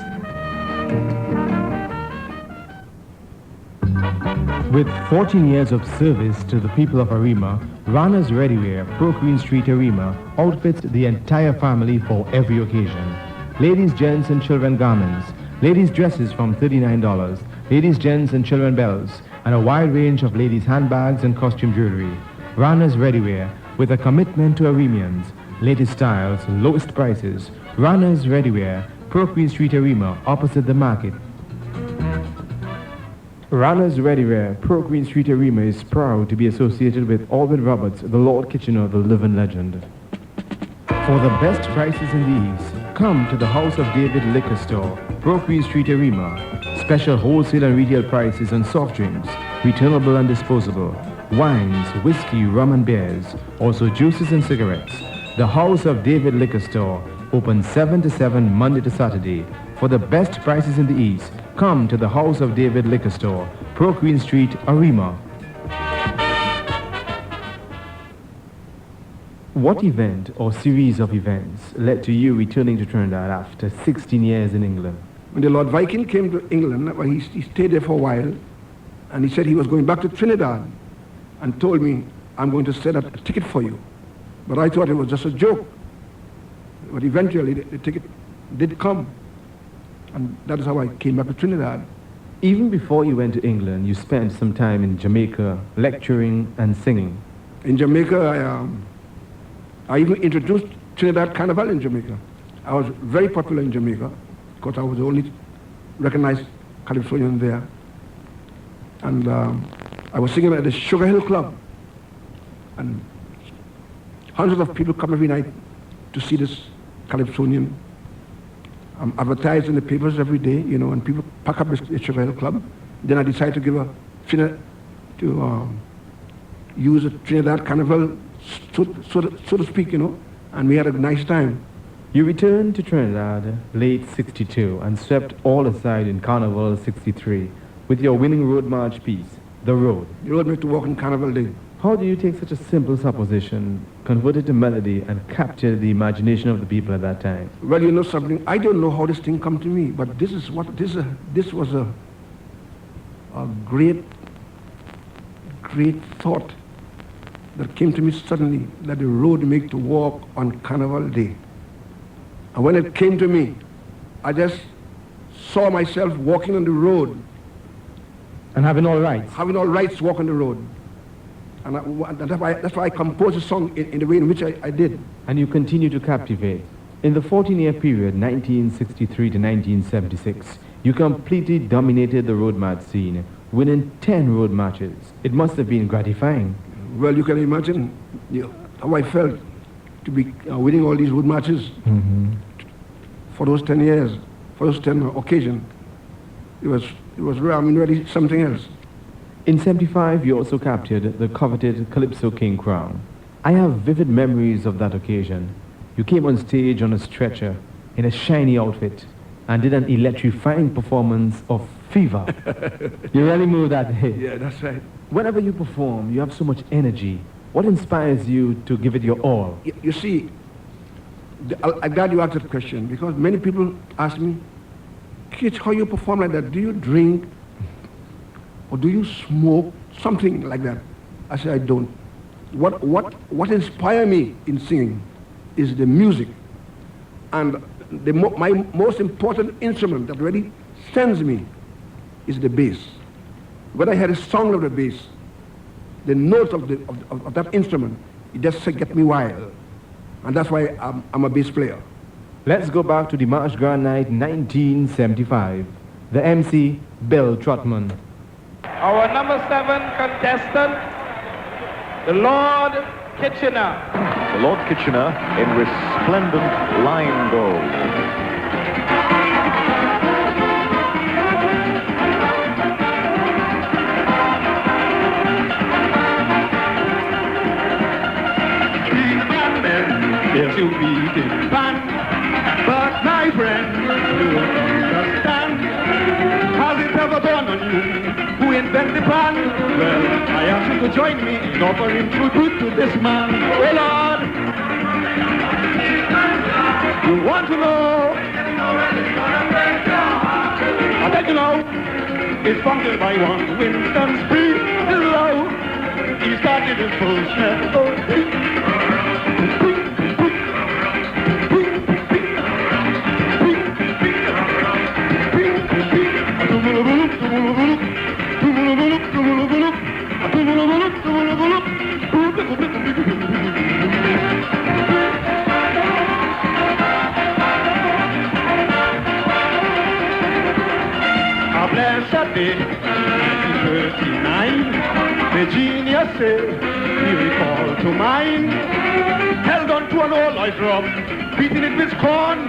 With 14 years of service to the people of Arima, Rana's Readywear, Pro Queen Street, Arima, outfits the entire family for every occasion. Ladies, gents, and children garments, ladies' dresses from $39, ladies, gents, and children belts, and a wide range of ladies' handbags and costume jewelry. Rana's Readywear, with a commitment to Arimians, latest styles, lowest prices. Rana's Readywear, Pro Queen Street, Arima, opposite the market. Rana's Readywear, Pro Queen Street, Arima, is proud to be associated with Alvin Roberts, the Lord Kitchener, the living legend. For the best prices in the East, come to the House of David Liquor Store, Pro Queen Street, Arima. Special wholesale and retail prices on soft drinks, returnable and disposable, wines, whiskey, rum and beers, also juices and cigarettes. The House of David Liquor Store, open 7 to 7 Monday to Saturday. For the best prices in the East, come to the House of David Liquor Store, Pro Queen Street, Arima. What event or series of events led to you returning to Trinidad after 16 years in England? When the Lord Viking came to England, well, he stayed there for a while, and he said he was going back to Trinidad, and told me, I'm going to sell a ticket for you. But I thought it was just a joke. But eventually, the ticket did come. And that is how I came back to Trinidad. Even before you went to England, you spent some time in Jamaica lecturing and singing. In Jamaica, I even introduced Trinidad Carnival in Jamaica. I was very popular in Jamaica because I was the only recognized Calypsonian there. And I was singing at the Sugar Hill Club. And hundreds of people come every night to see this Calypsonian. I'm advertised in the papers every day, you know, and people pack up the Sugar Hill Club. Then I decided to give use a Trinidad Carnival, so to speak, you know, and we had a nice time. You returned to Trinidad late 62 and swept all aside in Carnival 63 with your winning road march piece, The Road. The road made to walk on Carnival Day. How do you take such a simple supposition, convert it to melody, and capture the imagination of the people at that time? Well, you know something, I don't know how this thing come to me, but this was a great thought that came to me suddenly, that the road made to walk on Carnival Day. And when it came to me, I just saw myself walking on the road. And having all rights? Having all rights to walk on the road. And that's why I composed the song in the way in which I did. And you continue to captivate. In the 14-year period, 1963 to 1976, you completely dominated the road match scene, winning 10 road matches. It must have been gratifying. Well, you can imagine how I felt to be winning all these road matches for those 10 years, for those 10 occasions. It was really something else. In 75, you also captured the coveted Calypso King crown. I have vivid memories of that occasion. You came on stage on a stretcher in a shiny outfit and did an electrifying performance of Fever. You really moved that day. Yeah, that's right. Whenever you perform, you have so much energy. What inspires you to give it your all? You see, I'm glad you asked that question, because many people ask me, kids, how you perform like that? Do you drink or do you smoke? Something like that. I say I don't. What inspires me in singing is the music. And my most important instrument that really sends me is the bass. When I hear the sound of the bass, the notes of that instrument, it just gets me wild. And that's why I'm a bass player. Let's go back to the March Grand Night 1975. The MC, Bill Trotman. Our number 7 contestant, the Lord Kitchener. The Lord Kitchener in resplendent lime gold. Yes, you beat it, pan. But my friend, you don't understand. Has it ever dawned on you who invented the pan? Well, I ask you to join me in offering tribute to this man. Oh Lord, you want to know? I tell you now, it's founded by one Winston Spree. Hello, he started his full melody. A blessed day, 1939, the genius said, he recalled to mind, held on to an old Lloyd drum, beating it with corn,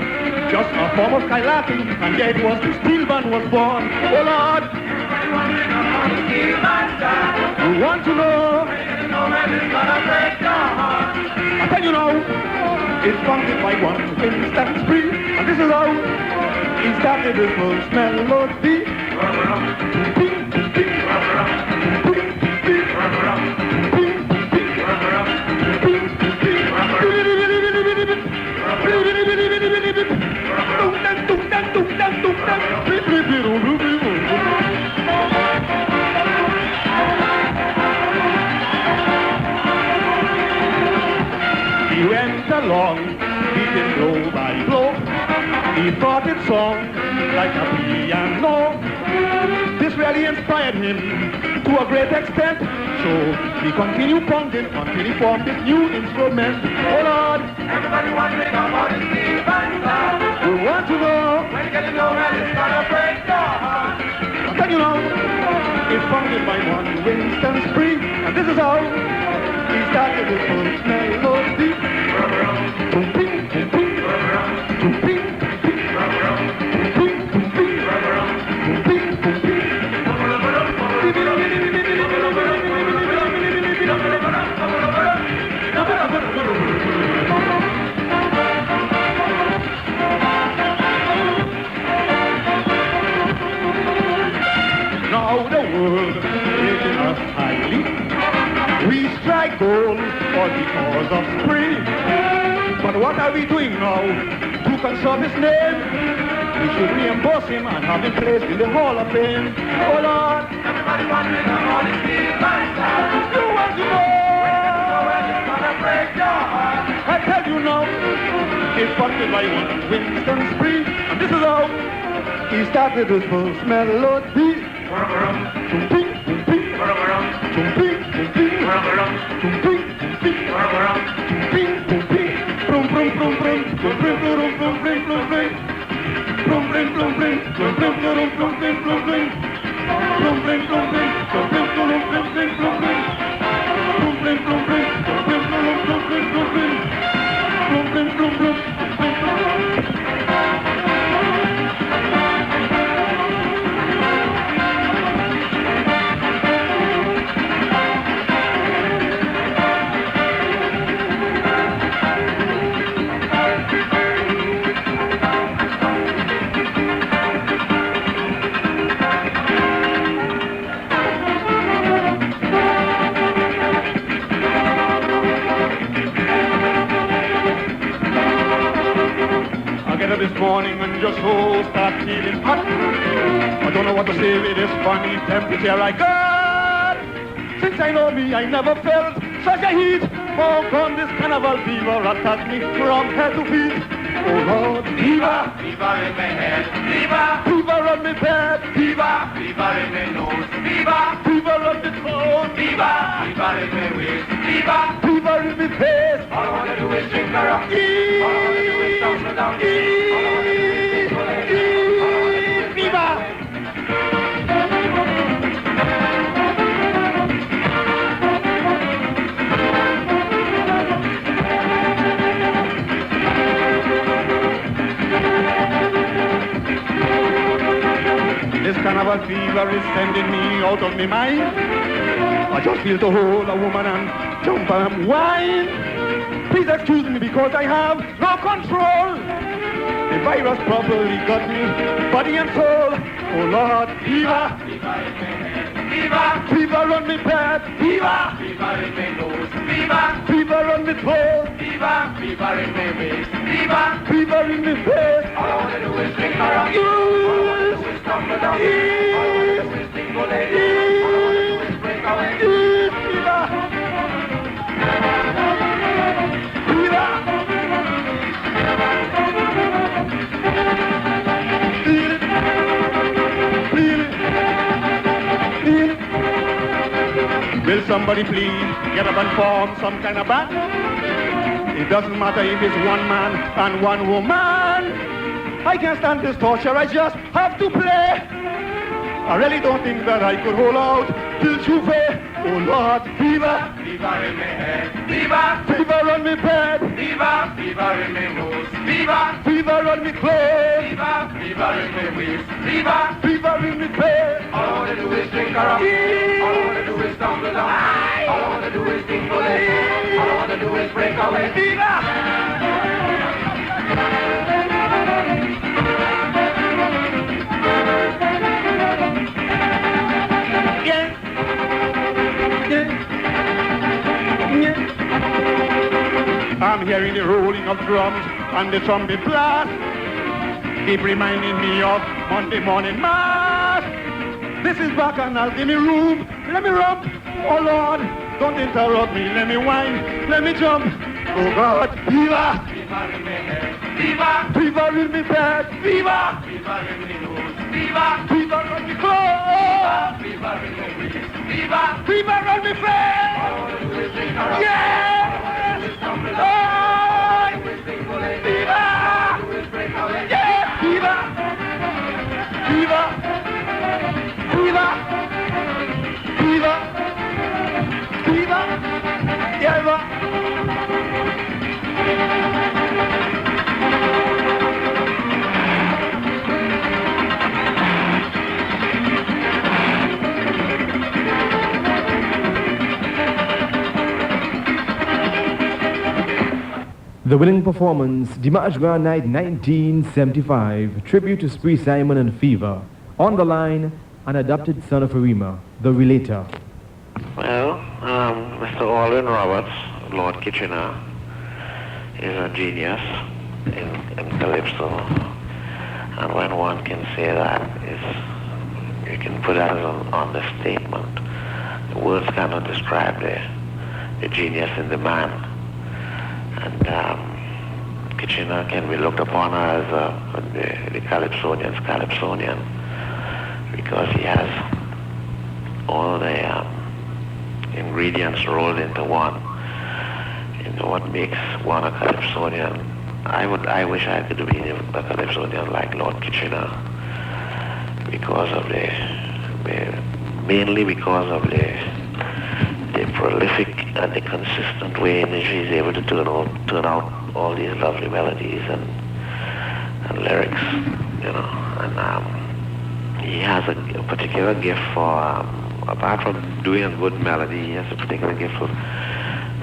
just a form of skylarking, and there it was the steel band was born. Oh Lord, everybody wondering about the steel band sound. You want to know? You know when it's gonna break your heart. I tell you now, it's founded by one Winston Spree, and this is how he started his first melody. He went along, beating blow by blow. He thought it sung like a piano. This really inspired him to a great extent. So he continued pounding until he formed this new instrument. Oh Lord, everybody wondering about his steel band sound. We want to know, when you get to know when it's gonna break your heart. Can you know, it's founded by one Winston Spree, and this is how he started his first melody. Now the world is rating us highly. We strike gold for the cause of Spree. But what are we doing now to conserve his name? We should reimburse him and have him placed in the Hall of Fame. Oh Lord, everybody wondering about his steel band sound. You want to know? When it's gonna break your heart. I tell you now, it's funded by one Winston Spree, and this is how he started his first melody. This morning and just start feeling hot. I don't know what to say with this funny temperature I got. Since I know me, I never felt such a heat. How come this carnival fever attack me from head to feet? Oh Lord, fever, Fever in my head, fever, fever on my bed, fever, fever in my nose, fever, fever on my throat, fever, fever in my waist, fever, fever in my face. all I wanna do is drink a rum. All I wanna do is tumble down. All I wanna do is drink a rum. Fever. This carnival fever is sending me out of my mind. I just feel to hold a woman and jump and whine. Please excuse me because I have no control. The virus probably got me, body and soul. Oh Lord, fever, Fever, fever on me bed, fever, fever in my nose, fever, fever on me throat, fever, fever in my waist, fever, fever in me face. all I wanna do is drink a rum. All I wanna do is tumble down. All I wanna do is tingle in. All I wanna do is break away. Fever, fever. Feel it, feel it, feel it. Will somebody please get up and form some kind of band? It doesn't matter if it's one man and one woman. I can't stand this torture, I just have to play. I really don't think that I could hold out till Tuesday. Oh Lord, fever, Fever in my head, fever, fever on me bed, fever, fever in my nose, fever, fever on me clothes, fever, fever in my waist, fever, fever in me face. all I wanna do is drink a rum. All I wanna do is tumble down. All I wanna do is tingle in. All I wanna do is break away. I'm hearing the rolling of drums and the trumpet blast. Keep reminding me of Monday morning mass. This is Bacchanal, give me room, let me romp. Oh Lord, don't interrupt me, let me whine, let me jump. Oh God, fever, Fever in my head, fever, fever in me bed, fever, fever in my nose, fever, fever on me clothes, fever in my waist, fever, fever on me face. all I wanna do is drink a rum. Yeah! Tumble down. Oh, Tingle in. fever! All I wanna do is break away. Yeah, fever! Fever! Fever! Fever! Fever! Fever! The winning performance, Dimash Grand Night 1975, tribute to Spree Simon and Fever. On the line, an adopted son of Arima, the relator. Well, Mr. Alwyn Roberts, Lord Kitchener, is a genius in Calypso. And when one can say that, you can put that as an understatement. The words cannot describe the genius in the man. And Kitchener can be looked upon as the Calypsonian's Calypsonian because he has all the ingredients rolled into one. You know, what makes one a Calypsonian. I wish I could be a Calypsonian like Lord Kitchener, because of mainly because of the prolific and the consistent way in which he's able to turn out all these lovely melodies and lyrics, you know. And he has a particular gift for, apart from doing a good melody, he has a particular gift for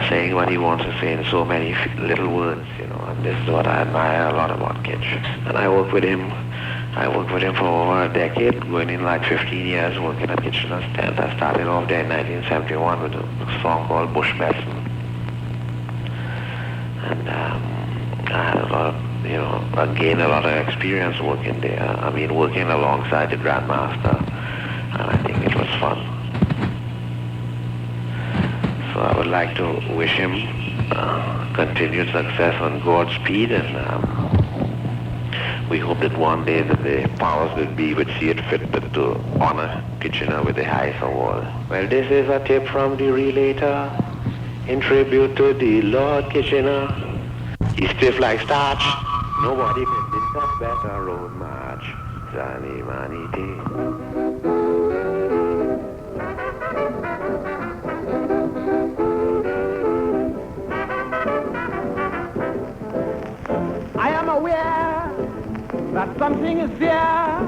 saying what he wants to say in so many little words, you know. And this is what I admire a lot about Kitch. And I worked with him for over a decade, going in like 15 years working at Kitchener's tent. I started off there in 1971 with a song called Bush Medicine. And I had a lot of, you know, I gained a lot of experience working there. I mean, working alongside the Grandmaster, and I think it was fun. So I would like to wish him continued success on Godspeed, and we hope that one day that the powers that be would see it fit to honor Kitchener with the highest award. Well, this is a tip from the relator in tribute to the Lord Kitchener. He's stiff like starch. Nobody can think of better road march. Johnny Manity. I am aware that something is there.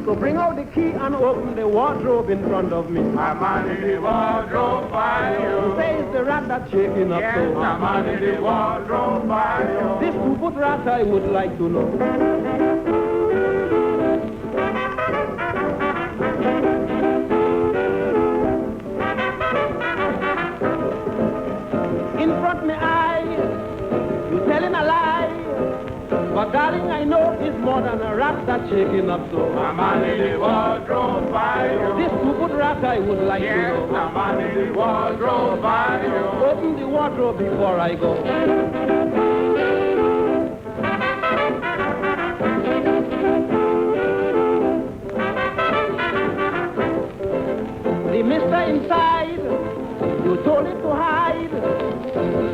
So bring out the key and open the wardrobe in front of me. I'm on the wardrobe by you. Says the rat that's shaking up Yes, so. I'm on the wardrobe by you. This 2-foot rat I would like to know. In front me eye, you telling a lie. But darling, I know it's more than a rat that's shaking up so. I'm on the wardrobe by you. This 2-foot rat I would like to Yes, know. I'm on the wardrobe by you. Open the wardrobe before I go. The mister inside, you told it to hide.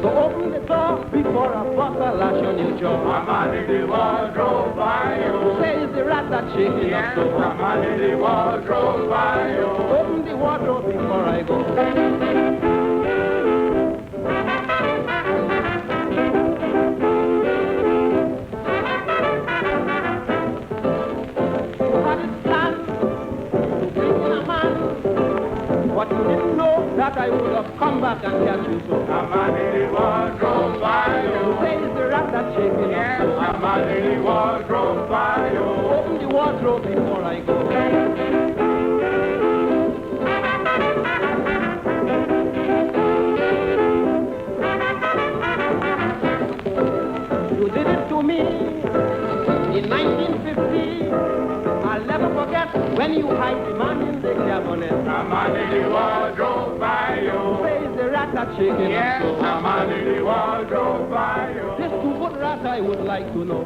So open the door before I bust a lash on your jaw. I'm on the wardrobe by you. Says the rat that's shaking Yes, up so. I'm on the wardrobe by you. Open the wardrobe before I go. You had it planned to bring in a man, but you didn't know that I would have come back and catch you so. I'm on the wardrobe by you. Says the rat that's shaking Yes, up so. I'm on the wardrobe by you. Open the wardrobe before I go. You did it to me in 1950. I'll never forget when you hide the man in the cabinet. I'm on the wardrobe by you. Says the rat that's shaking Yes, up so. I'm on the wardrobe by you. This 2-foot rat I would like to know.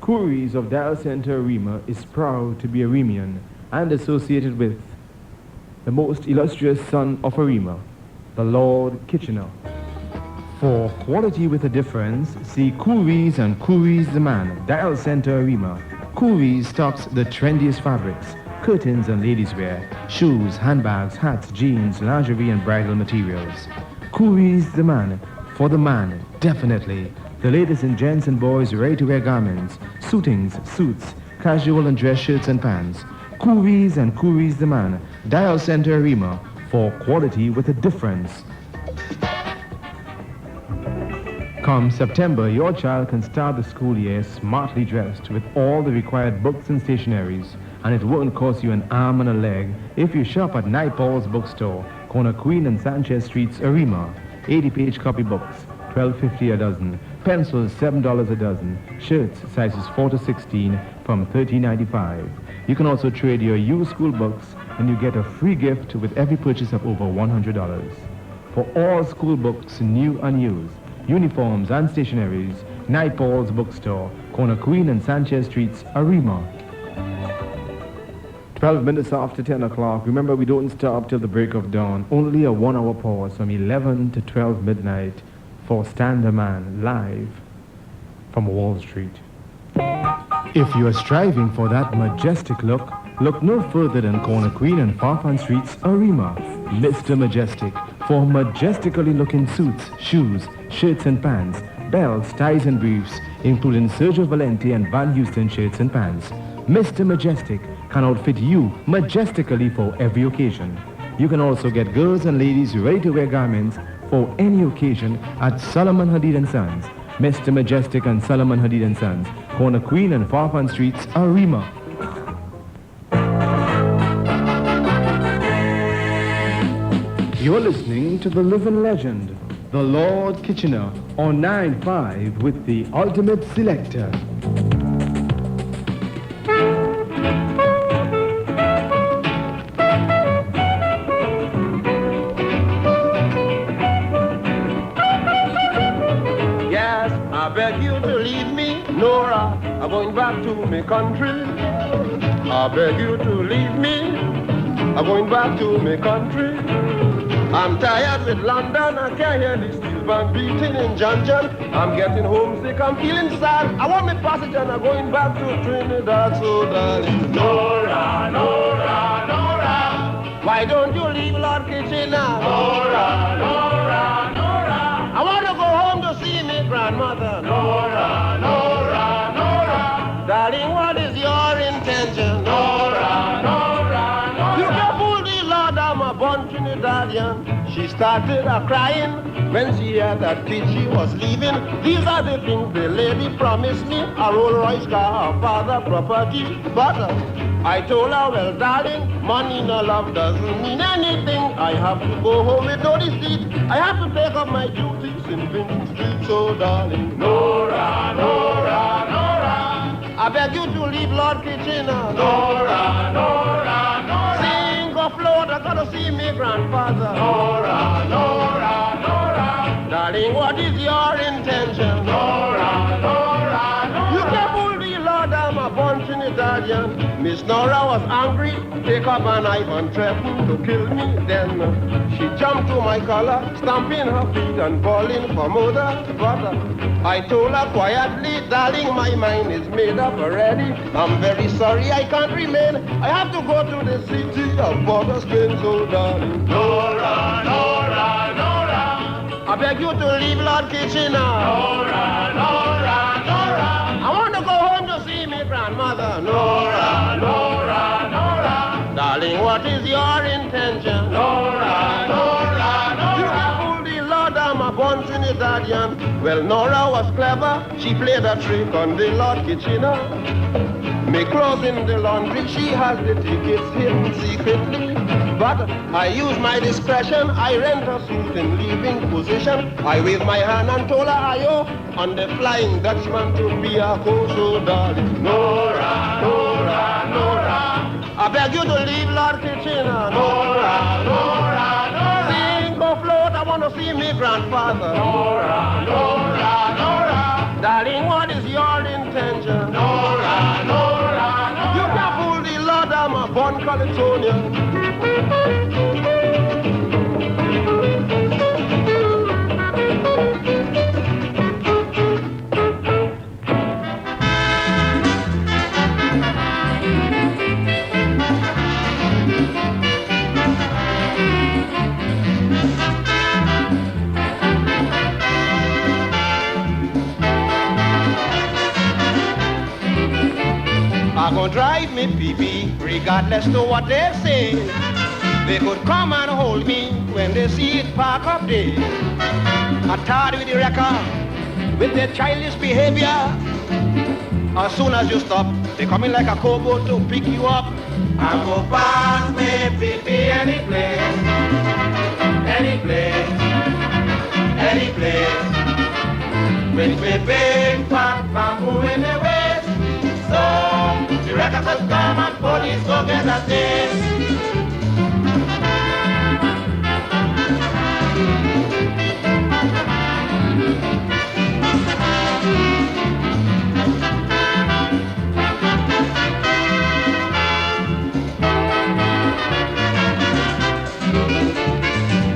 Couries of Dial Center Arima is proud to be Arimian and associated with the most illustrious son of Arima, the Lord Kitchener. For quality with a difference, see Couries and Couries the Man, Dial Center Arima. Couries stocks the trendiest fabrics, curtains and ladies' wear, shoes, handbags, hats, jeans, lingerie and bridal materials. Couries the Man, for the man, definitely. The latest in gents and boys' ready-to-wear garments, suitings, suits, casual and dress shirts and pants. Couries and Couries the Man, Dial Center Arima, for quality with a difference. Come September, your child can start the school year smartly dressed with all the required books and stationeries, and it won't cost you an arm and a leg if you shop at Naipaul's bookstore, corner Queen and Sanchez Streets, Arima. 80-page copybooks, $12.50 a dozen. Pencils, $7 a dozen. Shirts, sizes 4 to 16, from $13.95. You can also trade your used school books, and you get a free gift with every purchase of over $100. For all school books, new and used, uniforms and stationaries, Naipaul's Bookstore, corner Queen and Sanchez Streets, Arima. 12 minutes after 10 o'clock. Remember, we don't stop till the break of dawn. Only a 1 hour pause from 11 to 12 midnight for Stand a Man live from Wall Street. If you are striving for that majestic look, look no further than corner Queen and Farfan Streets, Arima. Mr. Majestic for majestically looking suits, shoes, shirts and pants, belts, ties and briefs, including Sergio Valenti and Van Houston shirts and pants. Mr. Majestic can outfit you majestically for every occasion. You can also get girls and ladies ready-to-wear garments for any occasion at Solomon Hadid & Sons. Mr. Majestic and Solomon Hadid & Sons, corner Queen and Farfan Streets, Arima. You're listening to the living legend, the Lord Kitchener, on 9-5 with the ultimate selector. Yes, I beg you to leave me, Nora. I'm going back to my country. I beg you to leave me. I'm going back to my country. I'm tired with London, I can't hear the steel band beating in Junction. I'm getting homesick, I'm feeling sad. I want my passage and I'm going back to Trinidad, so darling. Nora, Nora, Nora, why don't you leave Lord Kitchener? Nora, Nora, Nora, I want to go home to see my grandmother. Nora, Nora, Nora, darling, what is your intention? Nora, Nora, Nora, you can fool the Lord, I'm a born Trinidadian. She started crying when she heard that Kitchi was leaving. These are the things the lady promised me, a Rolls Royce car, her father property. But I told her, well, darling, money no love doesn't mean anything. I have to go home with no deceit. I have to take up my duties in Vincent Street, so darling. Nora, Nora, Nora, I beg you to leave Lord Kitchener. Nora, Nora, Nora, sing or float, I gotta see me grandfather. Nora, Nora, Nora, darling, what is your intention? Nora, Nora, Nora, you can't fool the Lord, I'm a born Trinidadian. Miss Nora was angry, take up a knife and threatened to kill me. Then she jumped to my collar, stamping her feet and bawling for murder. But I told her quietly, darling, my mind is made up already. I'm very sorry I can't remain. I have to go to the city of Port of Spain, so darling. Nora, Nora, Nora, I beg you to leave Lord Kitchener. Nora, Nora, Nora, I want to go home to see my grandmother. Nora, Nora, Nora, darling, what is your intention? Nora, Nora, Nora, you can fool the Lord, I'm a born Trinidadian. Well, Nora was clever, she played a trick on the Lord Kitchener. Me clothes in the laundry, she has the tickets hidden secretly. But I use my discretion, I rent a suit in leaving position. I waved my hand and told her ayo, on the Flying Dutchman to be a so darling. Nora, Nora, Nora, I beg you to leave Lord Kitchener. Nora, Nora, Nora, sing or float, I want to see me grandfather. Nora, Nora, Nora, darling, what is your intention? Nora, Nora, Nora, you can't fool the Lord, I'm a born Calitonian. I'm gonna drive me PB, regardless to what they say. They could come and hold me when they see it park up there. I'm tired with the wrecker, with their childish behavior. As soon as you stop, they come in like a cowboy to pick you up. I go pass me PB any place, any place, any place. With me big fat bamboo in the waist. So the records will come and police go get a taste.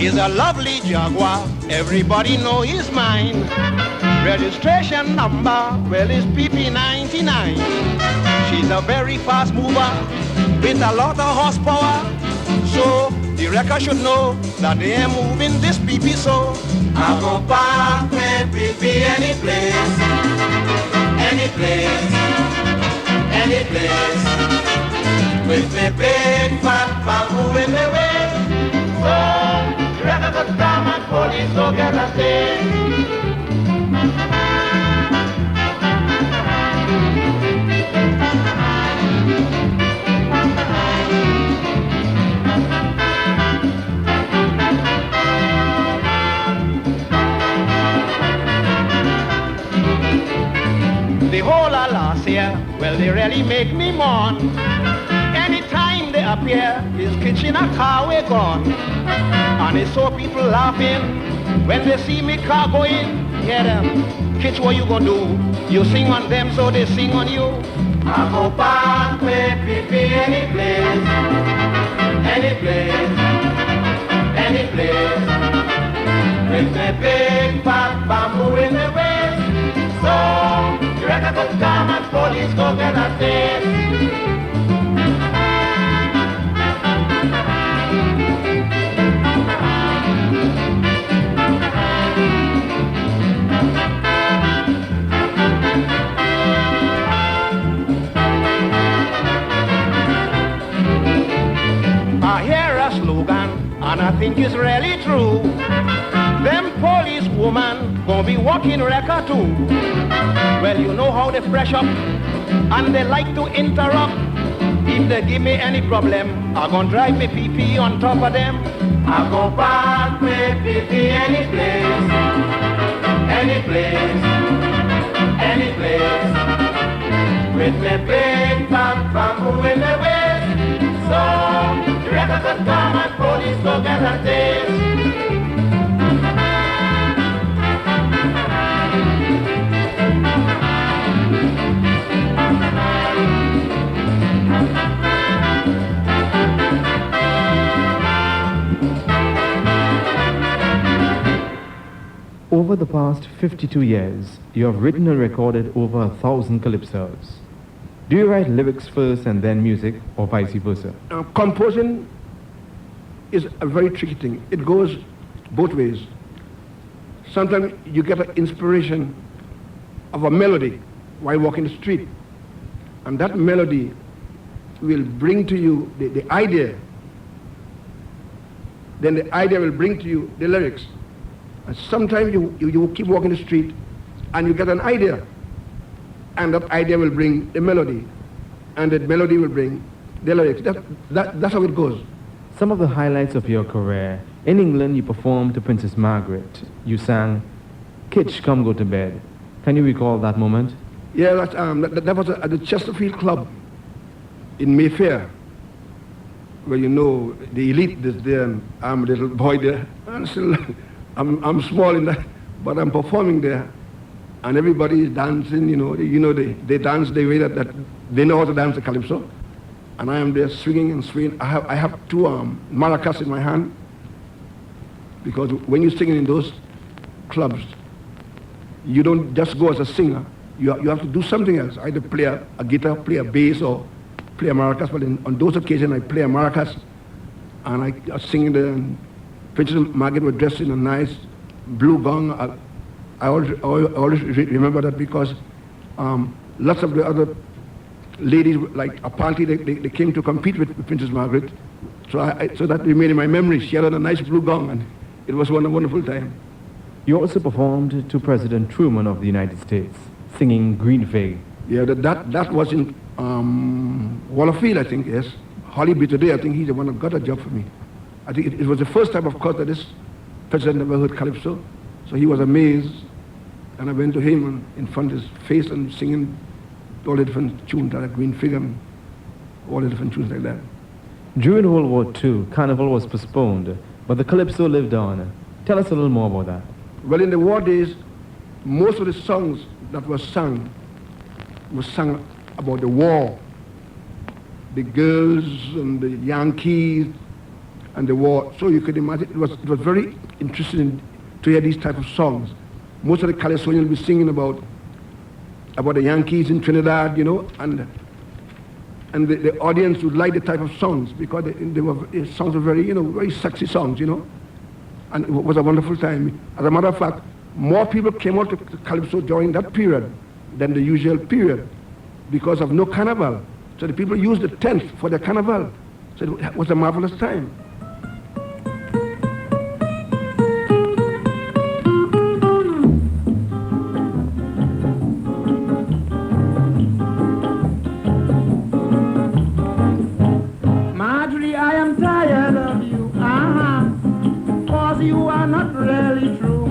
He's a lovely Jaguar, everybody know he's mine. Registration number, well, is PP99. She's a very fast mover with a lot of horsepower. So the wrecker should know that they ain't moving this PP so. I go back with PP any place, any place, any place. With the big fat bamboo in the way. So the wrecker could come and police go get a thing. The whole of last year, well, they really make me mourn. Anytime they appear, his kitchen a car way gone. And it's so people laughing when they see me car going. Hear them, Kitch, what you gonna do? You sing on them, so they sing on you. I go back with PP any place, any place, any place. With the big fat bamboo in the waist. So you reckon could come and police go get a taste. I hear a slogan, and I think it's really true. Them police woman gonna be walking wrecker too. Well, you know how they fresh up, and they like to interrupt. If they give me any problem, I gonna drive me PP on top of them. I go back with PP any place, any place, any place. With the big fat bamboo in the waist. So the wrecker could come and police go get a taste. Over the past 52 years, you have written and recorded over 1,000 calypsos. Do you write lyrics first and then music, or vice versa? Composing is a very tricky thing. It goes both ways. Sometimes you get an inspiration of a melody while walking the street, and that melody will bring to you the idea. Then the idea will bring to you the lyrics. And sometimes you keep walking the street and you get an idea, and that idea will bring the melody, and that melody will bring the lyrics. That's how it goes. Some of the highlights of your career. In England, you performed to Princess Margaret. You sang, "Kitch, Come Go to Bed." Can you recall that moment? Yeah, that was at the Chesterfield Club in Mayfair, where you know the elite is there, and I'm a little boy there. And still, I'm small in that, but I'm performing there, and everybody is dancing. They dance the way that they know how to dance the calypso, and I am there swinging and swinging. I have two maracas in my hand, because when you're singing in those clubs, you don't just go as a singer. You have to do something else. Either play a guitar, play a bass, or play a maracas. But on those occasions, I play a maracas, and I was singing there. And Princess Margaret was dressed in a nice blue gown. I always remember that, because lots of the other ladies, like apparently they came to compete with Princess Margaret. So that remained in my memory. She had on a nice blue gown, and it was a wonderful time. You also performed to President Truman of the United States, singing Green Fig. Yeah, that was in Wallerfield, I think, yes. Holly B. Today, I think he's the one that got a job for me. I think it was the first time, of course, that this president never heard calypso. So he was amazed, and I went to him and in front of his face and singing all the different tunes, like Green Fig and all the different tunes like that. During World War II, Carnival was postponed, but the calypso lived on. Tell us a little more about that. Well, in the war days, most of the songs that were sung about the war. The girls and the Yankees and the war. So you could imagine it was very interesting to hear these type of songs. Most of the Californians will be singing about the Yankees in Trinidad, you know, and the audience would like the type of songs because songs were very, you know, very sexy songs, you know, and it was a wonderful time. As a matter of fact, more people came out to Calypso during that period than the usual period because of no carnival. So the people used the tent for their carnival. So it was a marvelous time. Marjorie, I am tired of you, cause you are not really true,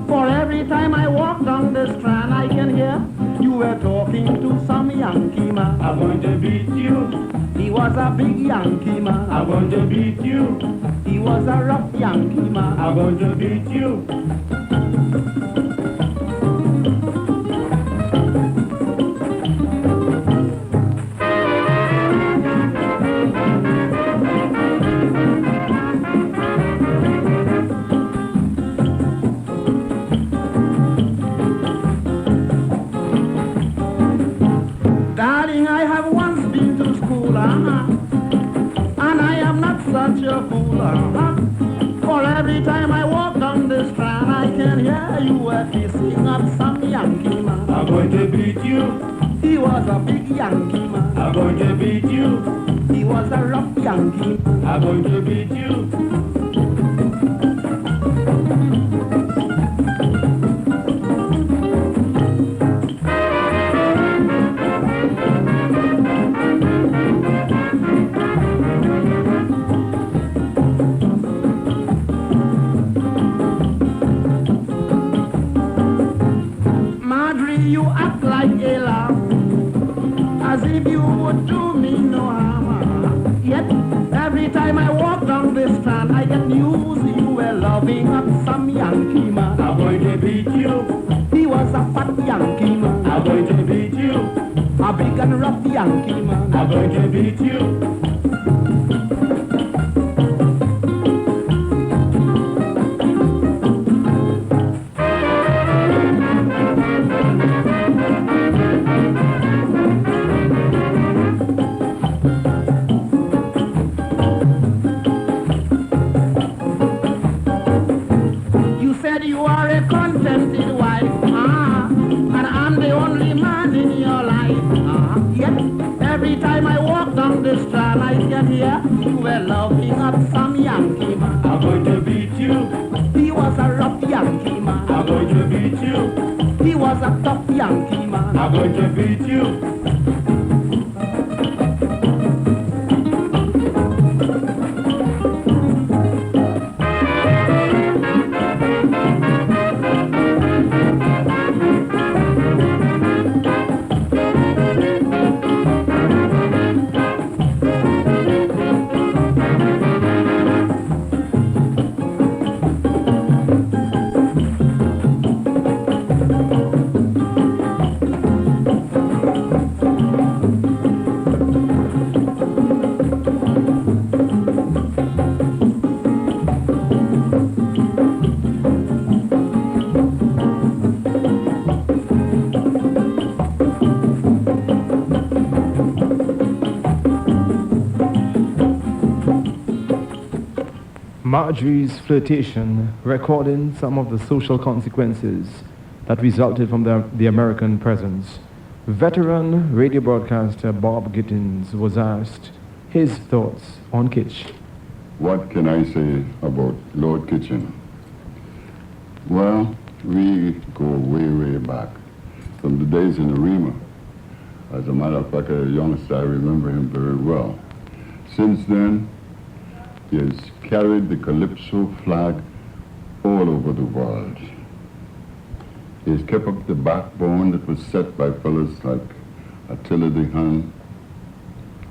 For every time I walk down the strand, I can hear you were talking to some Yankee man. I'm going to beat you. He was a big Yankee man. I'm going to beat you. He was a rough Yankee man. I'm going to beat you. Darling, I have once been to school, and I am not such a fool, For every time I walk down the strand, I can hear you were kissing up some Yankee man. I'm going to beat you. He was a big Yankee man. I'm going to beat you. He was a rough Yankee man. I'm going to beat you. Marjorie, you act like a lamb, as if you would do me no harm. Yet, every time I walk down the strand, I get news you were loving up some Yankee man. I'm going to beat you. He was a fat Yankee man. I'm going to beat you. A big and rough Yankee man. I'm going to beat you. You said you are a contented wife, and I'm the only man in your life. Yet, every time I walk down the strand, I can hear you were loving up some Yankee man. I'm going to beat you. He was a rough Yankee man. I'm going to beat you. He was a tough Yankee man. I'm going to beat you. Marjorie's flirtation, recording some of the social consequences that resulted from the American presence. Veteran radio broadcaster Bob Gittins was asked his thoughts on Kitch. What can I say about Lord Kitchener? Well, we go way, way back, from the days in Arima. As a matter of fact, as a youngster, I remember him very well. Since then, he has carried the Calypso flag all over the world. He has kept up the backbone that was set by fellows like Attila the Hun,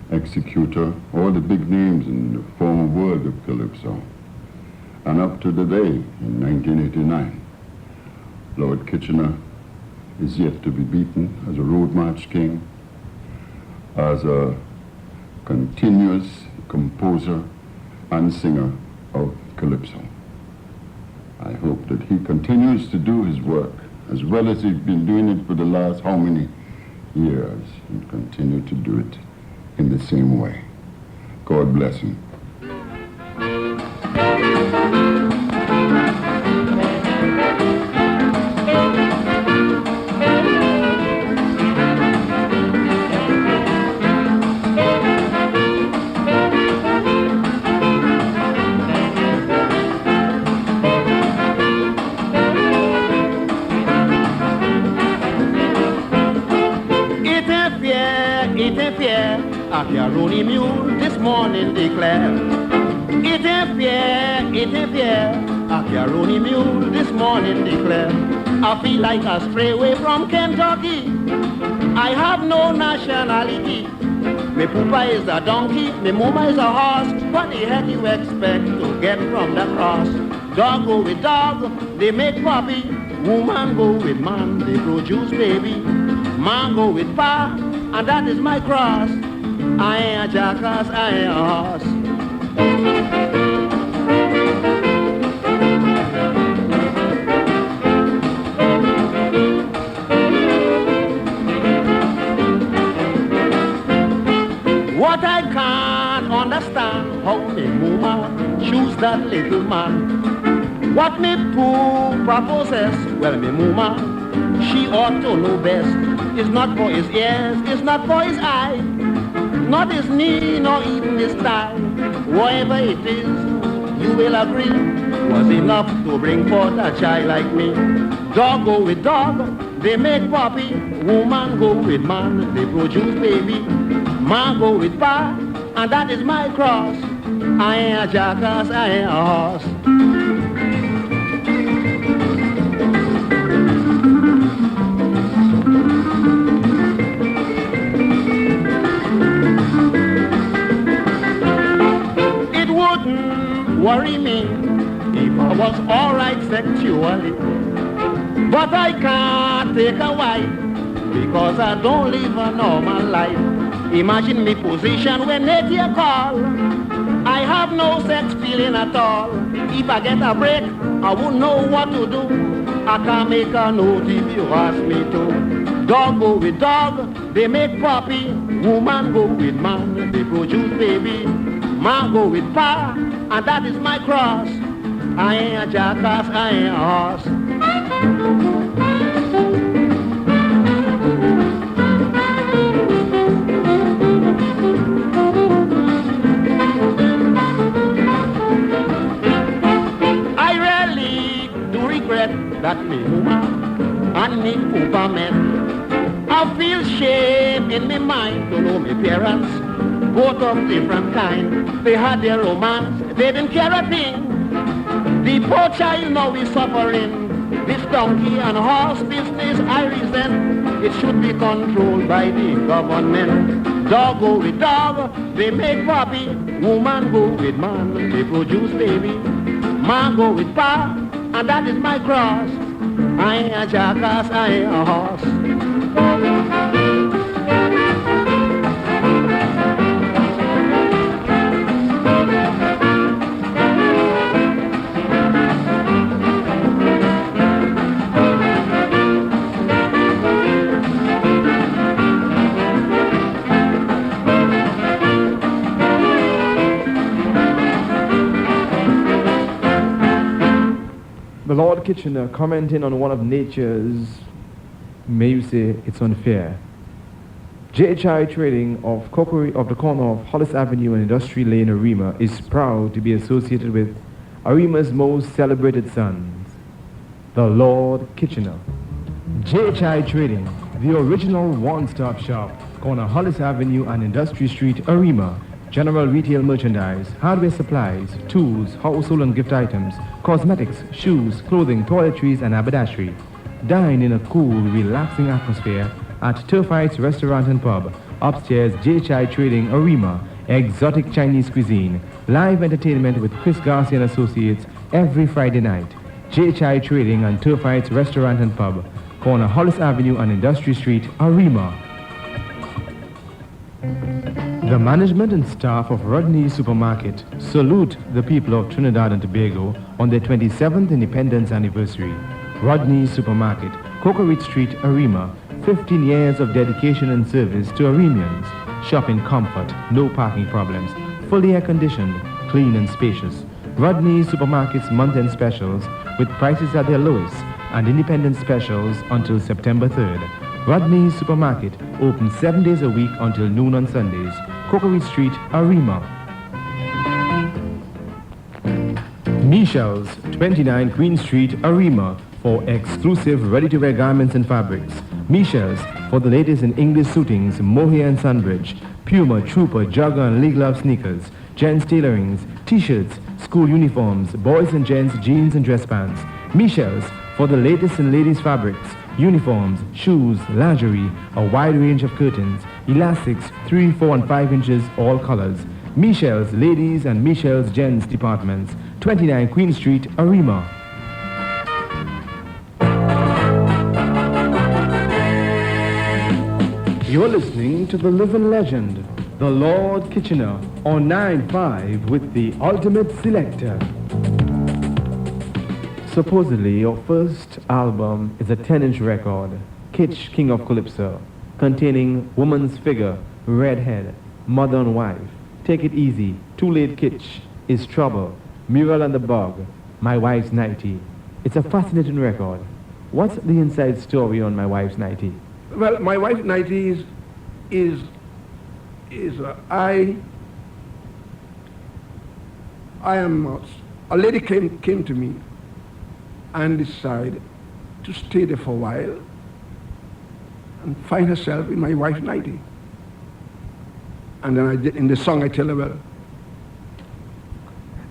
Executor, all the big names in the former world of Calypso. And up to the day, in 1989, Lord Kitchener is yet to be beaten as a road march king, as a continuous composer and singer of Calypso. I hope that he continues to do his work as well as he's been doing it for the last how many years, and continue to do it in the same way. God bless him. A Caroni mule this morning declare. It ain't fair, a Caroni mule this morning declare. I feel like a stray away from Kentucky. I have no nationality. Me papa is a donkey, me mama is a horse. What the heck you expect to get from the cross? Dog go with dog, they make puppy. Woman go with man, they produce baby. Man go with pa, and that is my cross. I ain't a jackass, I ain't a horse. What I can't understand, how me mama choose that little man. What me poo proposes, well me mama, she ought to know best. It's not for his ears, it's not for his eye. Not his knee, nor even his thigh. Whatever it is, you will agree, was enough to bring forth a child like me. Dog go with dog, they make puppy. Woman go with man, they produce baby. Man go with pa, and that is my cross. I ain't a jackass, I ain't a horse. Worry me if I was alright sexually, but I can't take a wife because I don't live a normal life. Imagine me position when Nadia call. I have no sex feeling at all. If I get a break, I won't know what to do. I can't make a note if you ask me to. Dog go with dog, they make puppy. Woman go with man, they produce baby. Man go with pa, and that is my cross. I ain't a jackass, I ain't a horse. I really do regret that me woman and me papa met. I feel shame in my mind to know my parents, both of different kind. They had their romance, they didn't care a thing. The poor child now is suffering. This donkey and horse business I resent. It should be controlled by the government. Dog go with dog, they make puppy. Woman go with man, they produce baby. Man go with pa, and that is my cross. I ain't a jackass, I ain't a horse. The Lord Kitchener, commenting on one of nature's, may you say, it's unfair. JHI Trading of the corner of Hollis Avenue and Industry Lane, Arima, is proud to be associated with Arima's most celebrated sons, the Lord Kitchener. JHI Trading, the original one-stop shop, corner Hollis Avenue and Industry Street, Arima. General retail merchandise, hardware supplies, tools, household and gift items, cosmetics, shoes, clothing, toiletries, and haberdashery. Dine in a cool, relaxing atmosphere at Turfite's Restaurant and Pub. Upstairs, JHI Trading, Arima. Exotic Chinese cuisine. Live entertainment with Chris Garcia and Associates every Friday night. JHI Trading and Turfite's Restaurant and Pub. Corner Hollis Avenue and Industry Street, Arima. The management and staff of Rodney's Supermarket salute the people of Trinidad and Tobago on their 27th Independence Anniversary. Rodney's Supermarket, Cocorit Street, Arima, 15 years of dedication and service to Arimians. Shop in comfort, no parking problems, fully air-conditioned, clean and spacious. Rodney's Supermarket's month-end specials with prices at their lowest and independent specials until September 3rd. Rodney's Supermarket open 7 days a week until noon on Sundays. Cocorit Street, Arima. Michelle's, 29 Queen Street, Arima, for exclusive ready-to-wear garments and fabrics. Michelle's, for the latest in English suitings, mohair and sunbridge, Puma, Trooper, Jogger and Lee Glove sneakers, gents tailorings, t-shirts, school uniforms, boys and gents jeans and dress pants. Michelle's, for the latest in ladies' fabrics, uniforms, shoes, lingerie, a wide range of curtains, elastics, 3, 4 and 5 inches, all colors. Michelle's Ladies and Michelle's Gents Departments, 29 Queen Street, Arima. You're listening to the living legend, the Lord Kitchener, on 9-5 with the Ultimate Selector. Supposedly, your first album is a 10-inch record, Kitsch, King of Calypso, containing woman's figure, redhead, mother and wife, Take It Easy, Too Late Kitsch, Is Trouble, Mural and the Bug, My Wife's 90. It's a fascinating record. What's the inside story on My Wife's 90? Well, My Wife's 90 a lady came to me and decided to stay there for a while and find herself in my wife's 90. And then in the song I tell her, well...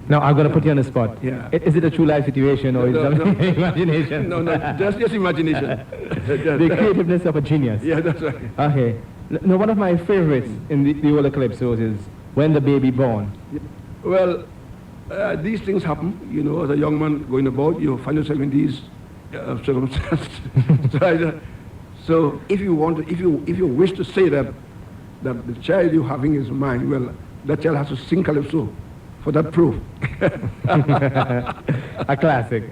Now, I'm going to put you on the spot. Yeah. Is it a true life situation or is it imagination? No, just imagination. The creativeness of a genius. Yeah, that's right. Okay. Now, one of my favorites in the older calypsos is When the Baby Born. Well, these things happen, you know, as a young man going about, you find yourself in these circumstances. So if you wish to say that the child you're having is mine, well, that child has to sing calypso for that proof. A classic.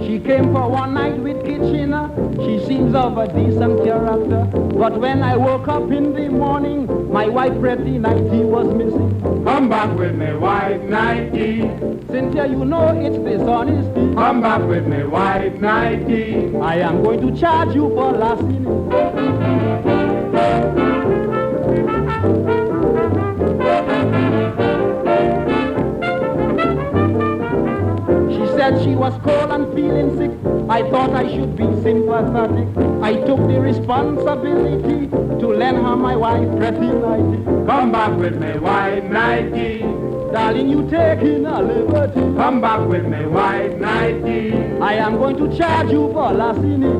She came for one night with Kitchener. She seems of a decent character. But when I woke up in the morning, my white pretty nightie was missing. Come back with me, white nightie. Cynthia, you know it's dishonesty. Come back with me, white nightie. I am going to charge you for larceny. She was cold and feeling sick. I thought I should be sympathetic. I took the responsibility to lend her my white pretty nightie. Come back with me, white nightie. Darling, you taking a liberty. Come back with me, white nightie. I am going to charge you for larceny.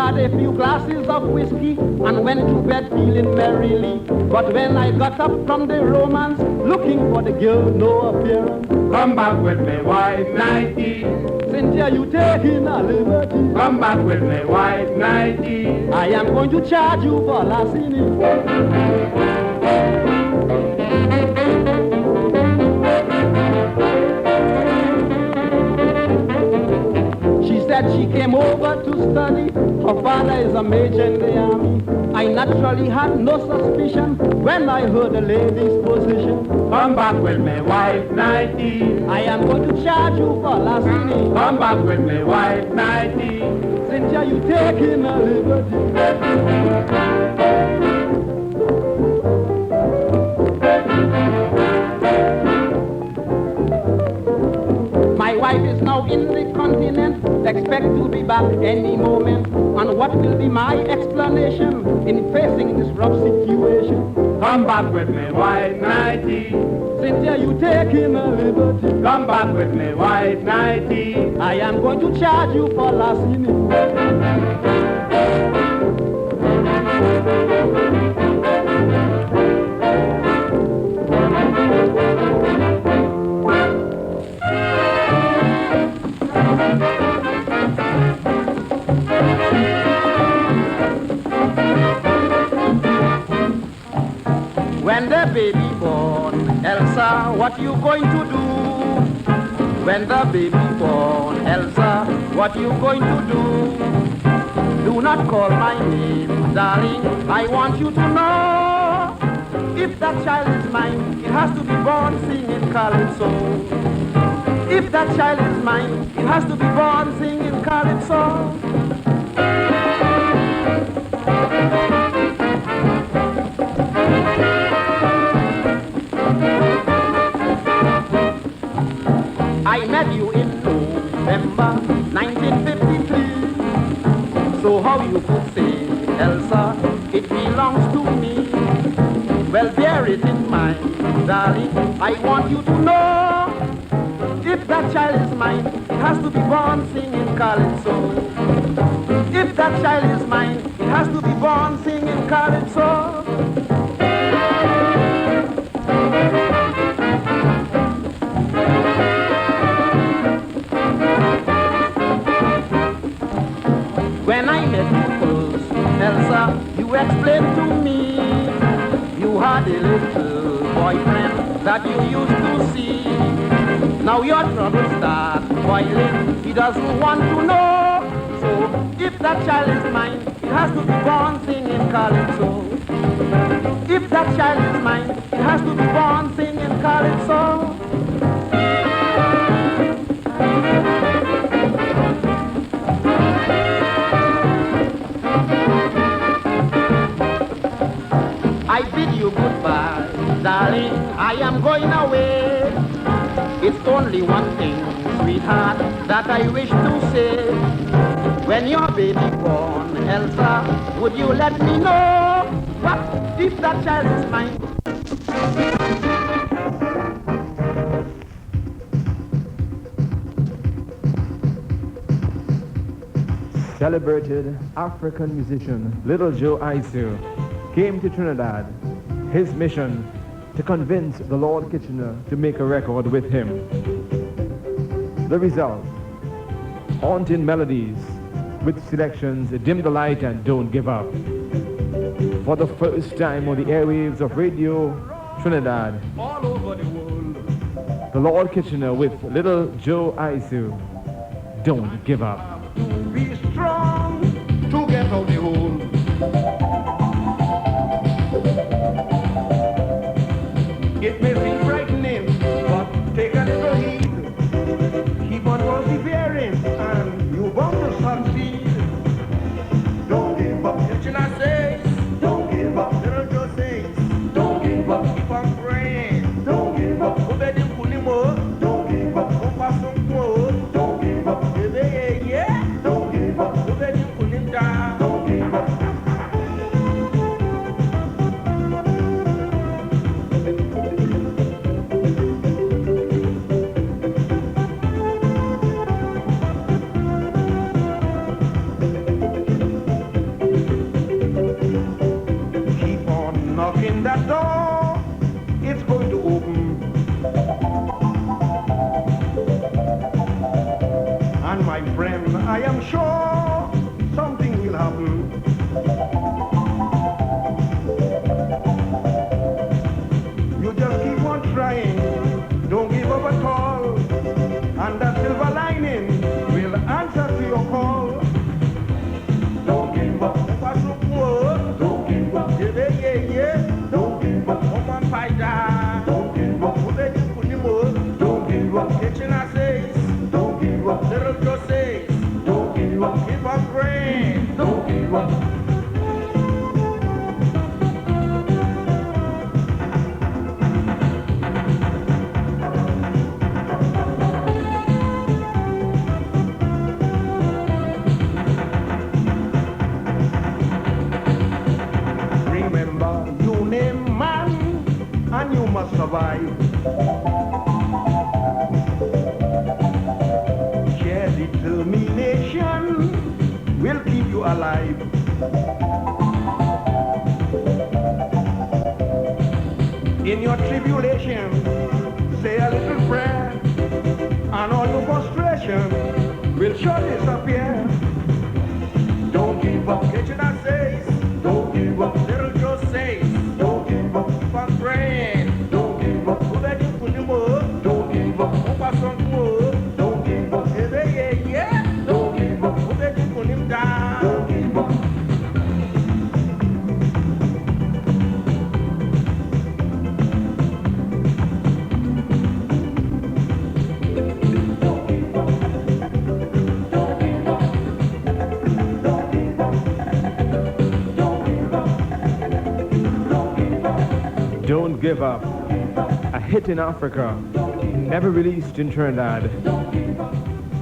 A few glasses of whiskey and went to bed feeling merrily. But when I got up from the romance, looking for the girl, no appearance. Come back with me, white nightie. Cynthia, you taking a liberty. Come back with me, white nightie. I am going to charge you for larceny. She came over to study. Her father is a major in the army. I naturally had no suspicion when I heard the lady's position. Come back with me, white nightie. I am going to charge you for larceny. Come back with me, white nightie. Cynthia, you taking a liberty. My wife is now in the continent, expect to be back any moment. And what will be my explanation in facing this rough situation? Come back with me, white nightie. Cynthia, you taking a liberty. Come back with me, white nightie. I am going to charge you for larceny. When the baby born, Elsa, what you going to do? When the baby born, Elsa, what you going to do? Do not call my name, darling, I want you to know. If that child is mine, it has to be born singing calypso. If that child is mine, it has to be born singing calypso. I met you in November 1953. So how you could say, Elsa, it belongs to me? Well, bear it in mind, darling, I want you to know. If that child is mine, it has to be born singing calypso. If that child is mine, it has to be born singing calypso. When I met you first, Elsa, you explained to me you had a little boyfriend that you used to see. Now your trouble start boiling, he doesn't want to know. So if that child is mine, it has to be born singing calypso. If that child is mine, it has to be born singing calypso. I bid you goodbye, darling, I am going away. It's only one thing, sweetheart, that I wish to say. When your baby born, Elsa, would you let me know? What if that child is mine? Celebrated African musician Little Joe Isu came to Trinidad. His mission to convince the Lord Kitchener to make a record with him. The result, haunting melodies with selections Dim the Light and Don't Give Up. For the first time on the airwaves of Radio Trinidad, all over the world, the Lord Kitchener with Little Joe Isu, Don't Give Up. Be strong to get out the hole. It may seem frightening, but take a little heed. Keep on persevering, and you're bound to succeed. Don't give up, Kitchener says. Don't give up, Little Joe says. Don't give up, keep on praying. Don't give up, obedi kunimo. Don't give up, kompasumpo. Don't give up, yeah. Don't give up, obedi kuninda. Don't give up. Knocking that door, it's going to open. And my friend, I am sure something will happen. You just keep on trying, don't give up at all. And that silver lining will answer to your call. Don't give up, don't give up, yeah. Don't give up, come on, fighter. Don't give up, don't give up, Kitchener says. Don't give up, Little Joe says. Don't give up, keep on praying. Don't give up. And you must survive. Sheer determination will keep you alive. In your tribulation, say a little prayer, and all your frustration will surely disappear. Don't give up, Kitchener says. Don't give up, Little Joe says. Don't give up, keep on praying. Don't Give Up, a hit in Africa, never released in Trinidad.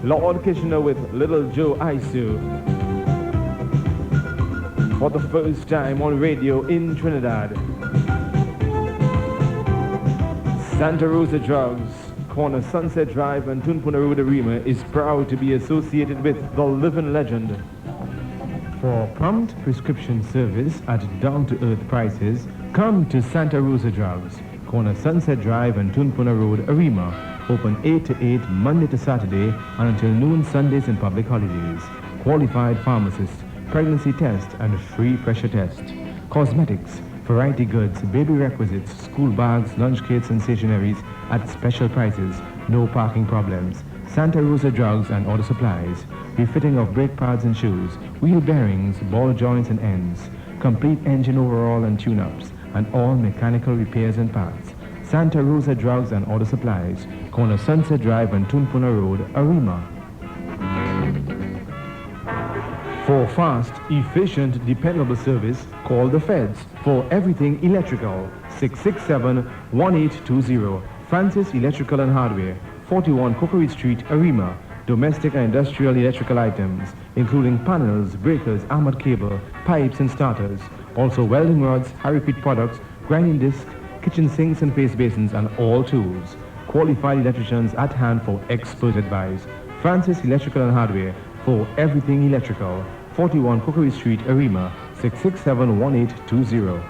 Lord Kitchener with Little Joe Isu, for the first time on radio in Trinidad. Santa Rosa Drugs, corner Sunset Drive and Tunpuna Road Arima, is proud to be associated with the living legend. For prompt prescription service at down-to-earth prices, come to Santa Rosa Drugs, corner Sunset Drive and Tunpuna Road Arima. Open 8 to 8 Monday to Saturday and until noon Sundays and public holidays. Qualified pharmacist, pregnancy test and free pressure test. Cosmetics, variety goods, baby requisites, school bags, lunch kits and stationaries at special prices. No parking problems. Santa Rosa Drugs and Auto Supplies. Refitting of brake pads and shoes, wheel bearings, ball joints and ends. Complete engine overhaul and tune-ups and all mechanical repairs and parts. Santa Rosa Drugs and Auto Supplies, corner Sunset Drive and Tunpuna Road, Arima. For fast, efficient, dependable service, call the Feds. For everything electrical, 667-1820. Francis Electrical and Hardware, 41 Cookery Street, Arima. Domestic and industrial electrical items, including panels, breakers, armored cable, pipes and starters. Also welding rods, high-repeat products, grinding discs, kitchen sinks and paste basins, and all tools. Qualified electricians at hand for expert advice. Francis Electrical and Hardware, for everything electrical. 41 Cookery Street, Arima, 667-1820.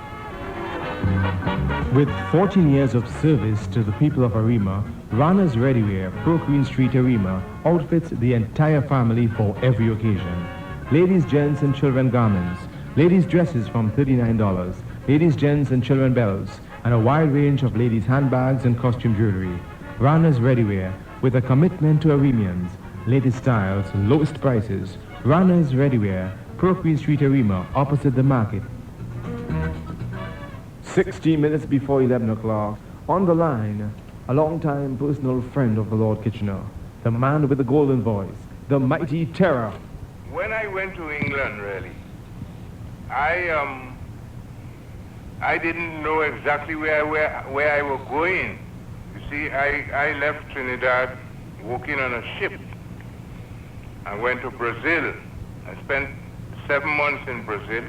With 14 years of service to the people of Arima, Rana's Readywear, Pro Queen Street, Arima, outfits the entire family for every occasion. Ladies, gents, and children garments. Ladies' dresses from $39. Ladies, gents, and children belts. And a wide range of ladies' handbags and costume jewelry. Rana's Readywear, with a commitment to Arimians. Latest styles, lowest prices. Rana's Readywear, Pro Queen Street, Arima, opposite the market. 60 minutes before 11 o'clock, on the line, a long-time personal friend of the Lord Kitchener, the man with the golden voice, the mighty terror. When I went to England, really, I didn't know exactly where I was going. You see, I left Trinidad working on a ship. I went to Brazil. I spent 7 months in Brazil,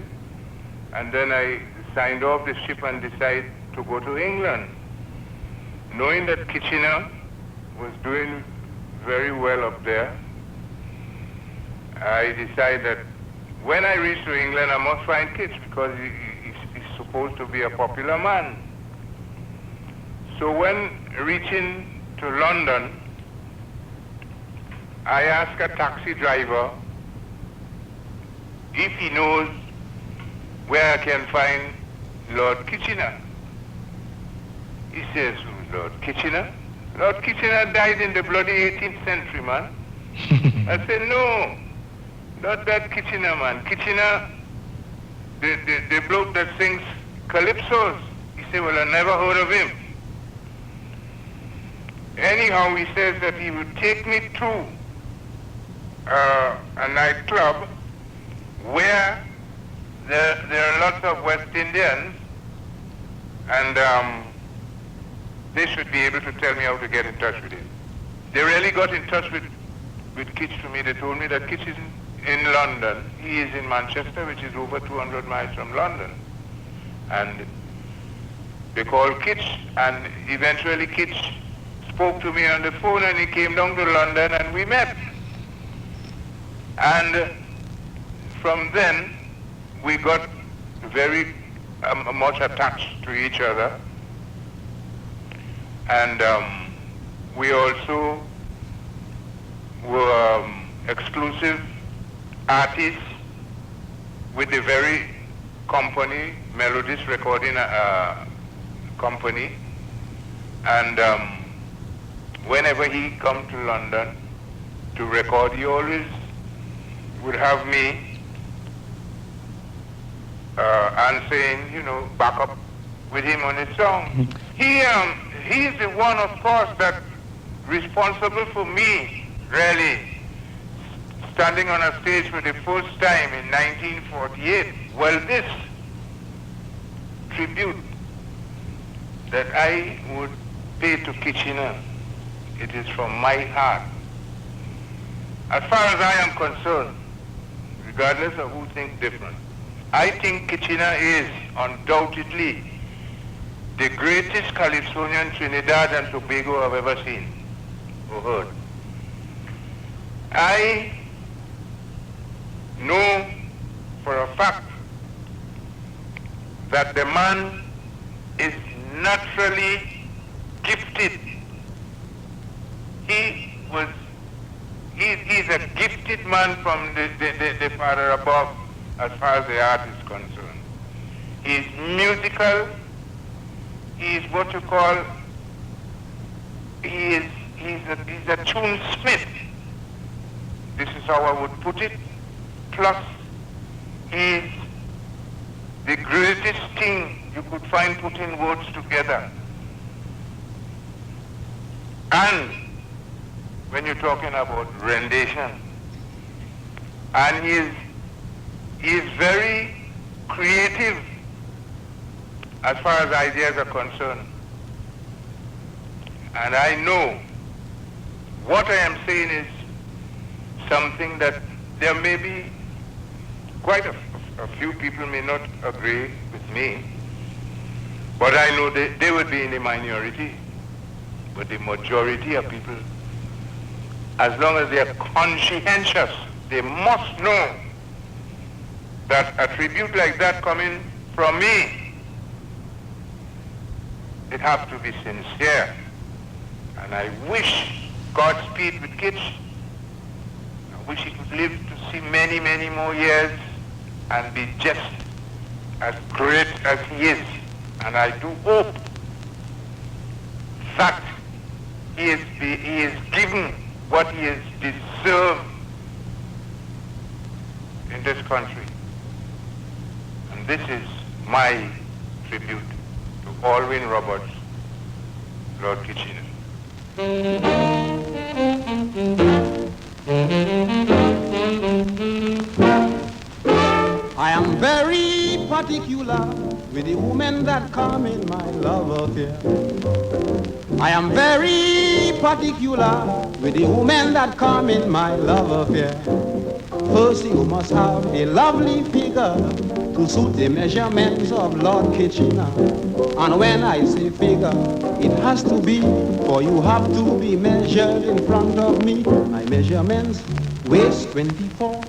and then I signed off the ship and decided to go to England. Knowing that Kitchener was doing very well up there, I decided that when I reach to England, I must find Kitch because he's supposed to be a popular man. So when reaching to London, I asked a taxi driver if he knows where I can find Lord Kitchener. He says, Lord Kitchener? Lord Kitchener died in the bloody 18th century, man. I said, no, not that Kitchener, man. Kitchener, the bloke that sings calypsos. He said, well, I never heard of him. Anyhow, he says that he would take me to a nightclub where there are lots of West Indians, and they should be able to tell me how to get in touch with him. They really got in touch with Kitch for me. They told me that Kitch is in London. He is in Manchester, which is over 200 miles from London. And they called Kitch, and eventually Kitch spoke to me on the phone, and he came down to London, and we met. And from then, we got very much attached to each other. And we also were exclusive artists with the very company, Melodies Recording Company. And whenever he come to London to record, he always would have me answering, back up with him on his song. He is the one, of course, that responsible for me, really, standing on a stage for the first time in 1948. Well, this tribute that I would pay to Kitchener, it is from my heart. As far as I am concerned, regardless of who thinks different, I think Kitchener is undoubtedly the greatest Calypsonian Trinidad and Tobago I've ever seen or heard. I know for a fact that the man is naturally gifted. He's a gifted man from the Father above as far as the art is concerned. He's musical. He's what you call, he's a tunesmith. This is how I would put it. Plus, he's the greatest thing you could find putting words together. And when you're talking about rendition, and he's very creative as far as ideas are concerned. And I know what I am saying is something that there may be quite a few people may not agree with me, but I know they would be in the minority. But the majority of people, as long as they are conscientious, they must know that a tribute like that coming from me, it has to be sincere. And I wish Godspeed with Kitch. I wish he could live to see many, many more years and be just as great as he is. And I do hope that he is given what he has deserved in this country. And this is my tribute to Alwyn Roberts, Lord Kitchener. I am very particular with the women that come in my love affair. I am very particular with the women that come in my love affair. First you must have a lovely figure to suit the measurements of Lord Kitchener. And when I say figure, it has to be, for you have to be measured in front of me. My measurements: waist 24,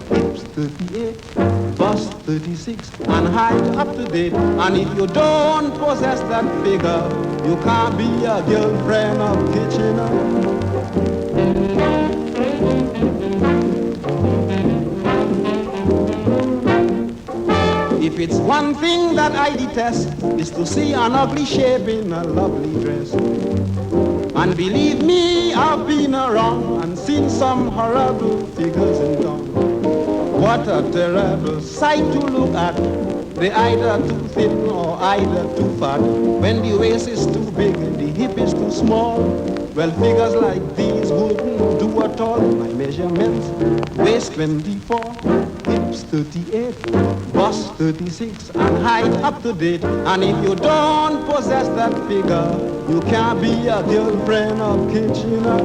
hips 38, bust 36, and height up to date. And if you don't possess that figure, you can't be a girlfriend of Kitchener. If it's one thing that I detest, is to see an ugly shape in a lovely dress. And believe me, I've been around and seen some horrible figures in town. What a terrible sight to look at. They're either too thin or either too fat. When the waist is too big and the hip is too small, well, figures like these wouldn't do at all. My measurements: waist 24, hips 38, bust 36, and height up to date. And if you don't possess that figure, you can't be a girlfriend of Kitchener.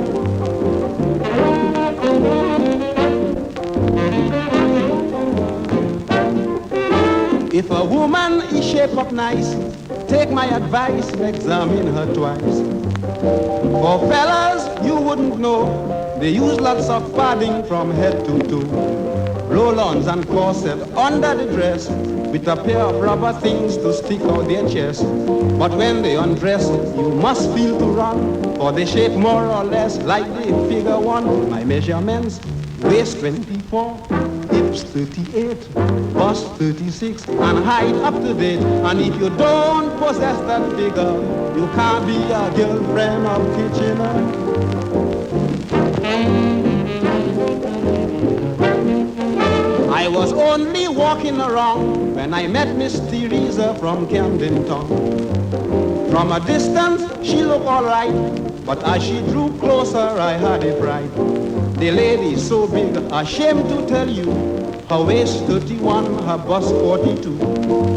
If a woman is shaped up nice, take my advice, examine her twice. For fellas, you wouldn't know, they use lots of padding from head to toe. Roll-ons and corset under the dress, with a pair of rubber things to stick out their chest. But when they undress, you must feel to run, for they shape more or less like the figure one. My measurements: waist 24, hips 38, bust 36, and height up to date. And if you don't possess that figure, you can't be a girlfriend of Kitchener. I was only walking around when I met Miss Teresa from Camden Town. From a distance, she looked all right, but as she drew closer, I had a fright. The lady so big, ashamed to tell you, her waist 31, her bust 42.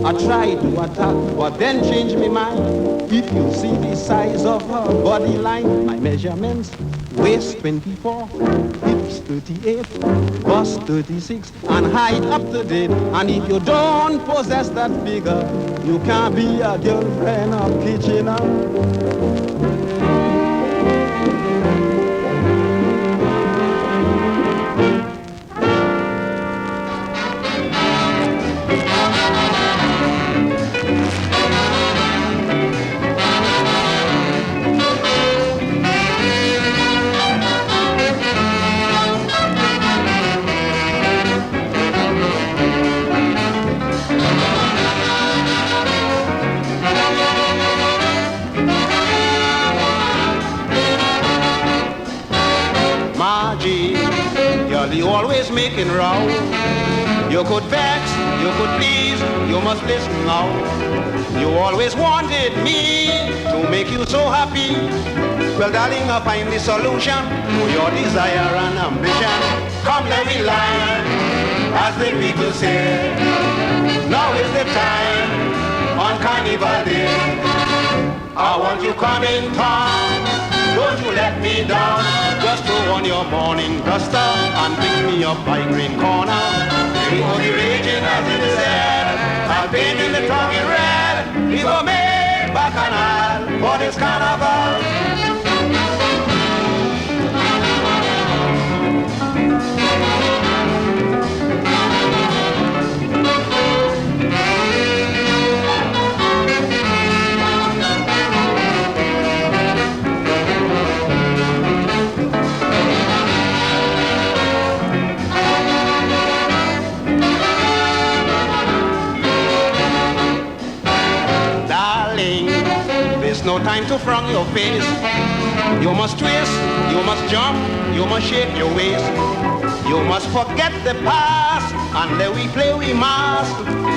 I tried to attack, but then changed my mind. If you see the size of her body line, my measurements, waist 24, hips 38, bust 36, and height up to date. And if you don't possess that figure, you can't be a girlfriend of Kitchener. You always making row. You could vex, you could please, you must listen now. You always wanted me to make you so happy. Well, darling, I'll find the solution to your desire and ambition. Come, let me line, as the people say. Now is the time on Carnival Day. I want you come in town. Don't you let me down. Just throw on your morning duster and pick me up by Green Corner. We will be raging as it is said, and painting the tongue in red. We will make bacchanal for this carnival. No time to frown your face. You must twist, you must jump, you must shake your waist. You must forget the past and let we play we must.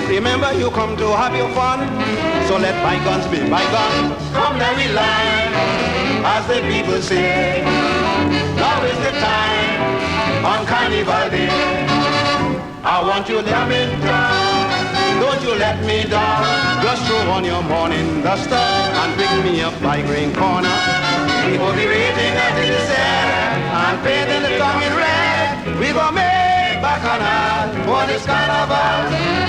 Remember you come to have your fun, so let bygones be bygones. Come let we line, as the people say. Now is the time on Carnival Day. I want you to come in town. Don't you let me down. Just throw on your morning duster and pick me up by Green Corner. We will be raging as it is said, and painting the tongue in red. We will make bacchanal for this carnival.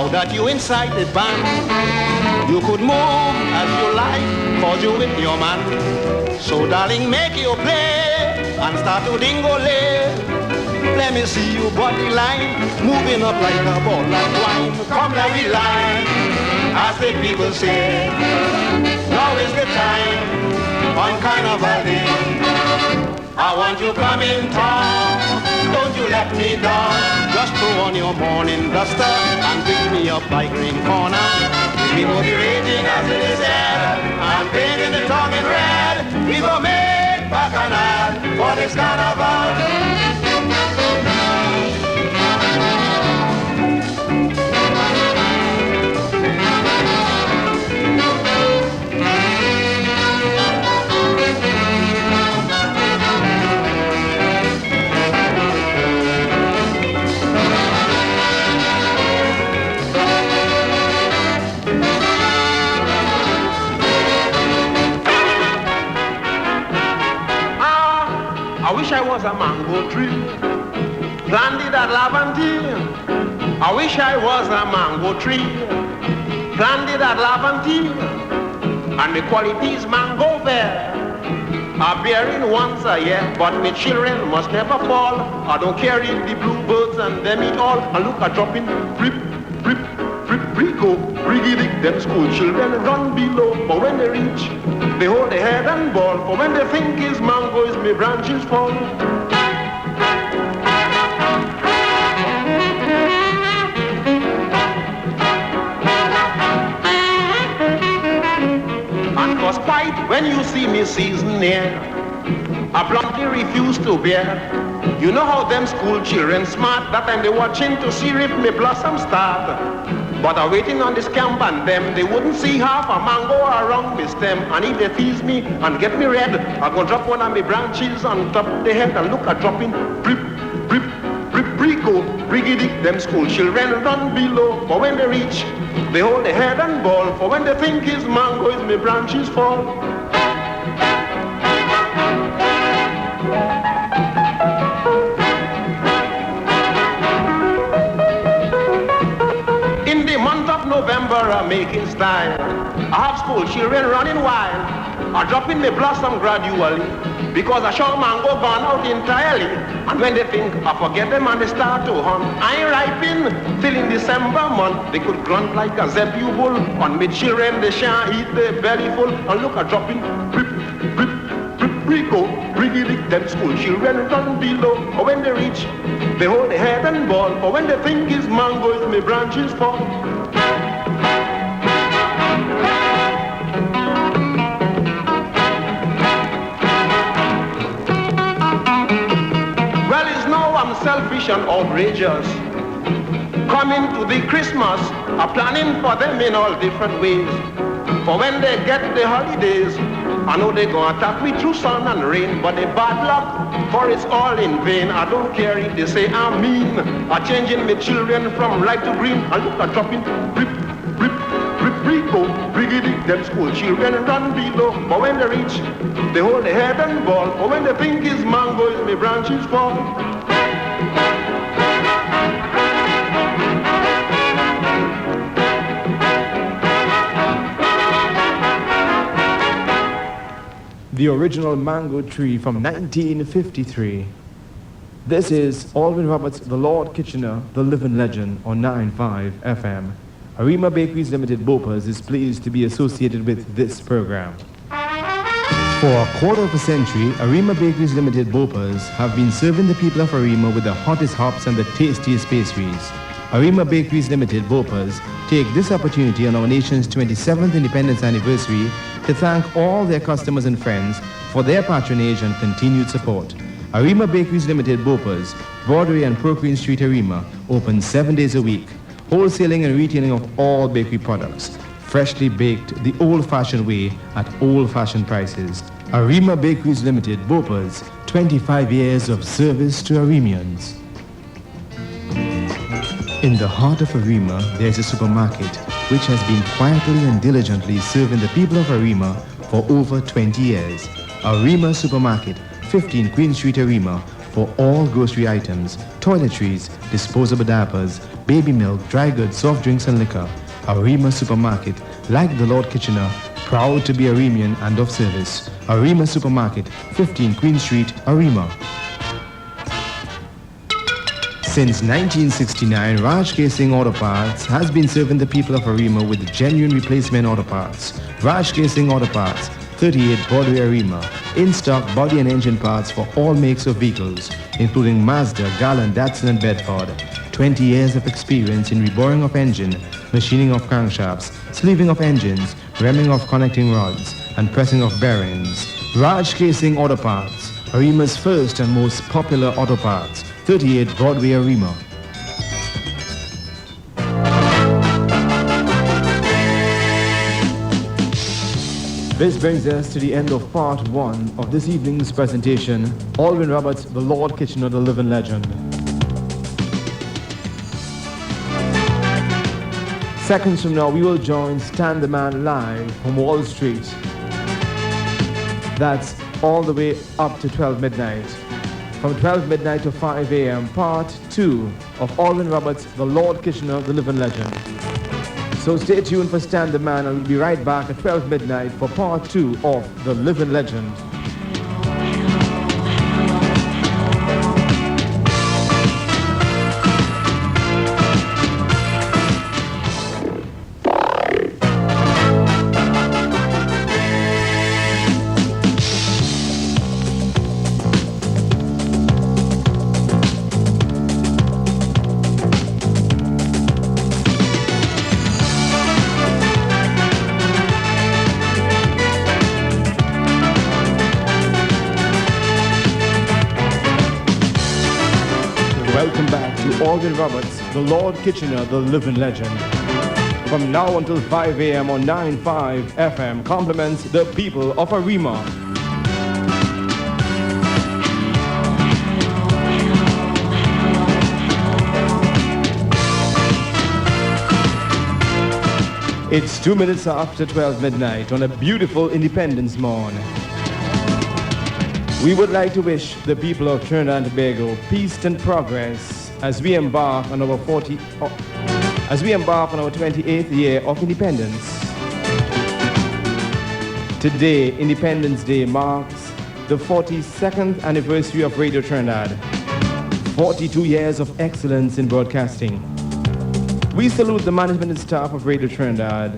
That you inside the band, you could move as you like, cause you with your man. So darling, make your play and start to dingo-lay. Let me see you body line, moving up like a ball of wine. Come let me line, as the people say. Now is the time on Carnival Day. I want you come in town. Don't you let me down. Just throw on your morning duster and pick me up by Green Corner. We will be raging as it is said, and painting the tongue in red. We will make bacchanal for this carnival. I wish I was a mango tree, planted at Laventille. I wish I was a mango tree, planted at Laventille. And the qualities mango bear are bearing once a year, but my children must never fall. I don't care if the bluebirds and them eat all. And look at dropping, rip, rip, rip, rico, riggy-dick. Them school children run below, but when they reach, they hold their head and ball. For when they think is mango, is me branches fall. And 'twas quite when you see me season near, I bluntly refuse to bear. You know how them school children smart, that time they watching to see if me blossom start. But I waiting on this camp and them, they wouldn't see half a mango around me stem. And if they tease me and get me red, I go drop one of me branches on top of the head and look at dropping, brip, brip, brip, brico, briggity. Them school children run below, but when they reach, they hold their head and ball. For when they think his mango is me branches fall. November I'm making style. I have school children running wild. I dropping me blossom gradually because I show mango gone out entirely. And when they think I forget them and they start to hunt, I ain't ripen till in December month. They could grunt like a zebu bull. On me children they shan't eat their belly full. And look at dropping brip, brip, brip, brico, briggity. Them school children run below. Or when they reach, they hold their head and ball. Or when they think his mango is me branches fall. Selfish and outrageous. Coming to the Christmas, I'm planning for them in all different ways. For when they get the holidays, I know they're gonna attack me through sun and rain, but they bad luck, for it's all in vain. I don't care if they say I'm mean. I'm changing my children from light to green. I look at dropping, brip, brip, brip, brico, briggity. Them school children run below, but when they reach, they hold their head and ball. Or when they think his mango is me branches fall. The original mango tree from 1953. This is Alvin Roberts, the Lord Kitchener, the living legend on 9.5 FM. Arima Bakeries Limited Bopers is pleased to be associated with this program. For a quarter of a century, Arima Bakeries Limited Bopers have been serving the people of Arima with the hottest hops and the tastiest pastries. Arima Bakeries Limited Bopers take this opportunity on our nation's 27th independence anniversary to thank all their customers and friends for their patronage and continued support. Arima Bakeries Limited Bopers, Broadway and Procrane Street, Arima, open 7 days a week. Wholesaling and retailing of all bakery products. Freshly baked the old-fashioned way at old-fashioned prices. Arima Bakeries Limited Bopers, 25 years of service to Arimians. In the heart of Arima, there is a supermarket which has been quietly and diligently serving the people of Arima for over 20 years. Arima Supermarket, 15 Queen Street, Arima, for all grocery items, toiletries, disposable diapers, baby milk, dry goods, soft drinks and liquor. Arima Supermarket, like the Lord Kitchener, proud to be Arimian and of service. Arima Supermarket, 15 Queen Street, Arima. Since 1969, Raj Casing Auto Parts has been serving the people of Arima with genuine replacement auto parts. Raj Casing Auto Parts, 38 Broadway, Arima. In stock body and engine parts for all makes of vehicles, including Mazda, Garland, Datsun and Bedford. 20 years of experience in reboring of engine, machining of crankshafts, sleeving of engines, remming of connecting rods, and pressing of bearings. Raj Casing Auto Parts, Arima's first and most popular auto parts. 38 Broadway, Arima. This brings us to the end of part 1 of this evening's presentation, Alvin Roberts, the Lord Kitchener, the living legend. Seconds from now, we will join Stan the Man live from Wall Street. That's all the way up to 12 midnight. From 12 midnight to 5 a.m., part 2 of Alvin Roberts, the Lord Kitchener, the living legend. So stay tuned for Stan the Man, and we'll be right back at 12 midnight for part 2 of The Living Legend. Welcome back to Alvin Roberts, the Lord Kitchener, the living legend. From now until 5 a.m. on 9.5 FM, compliments the people of Arima. It's 2 minutes after 12 midnight on a beautiful Independence morn. We would like to wish the people of Trinidad and Tobago peace and progress as we embark on our 28th year of independence. Today, Independence Day marks the 42nd anniversary of Radio Trinidad, 42 years of excellence in broadcasting. We salute the management and staff of Radio Trinidad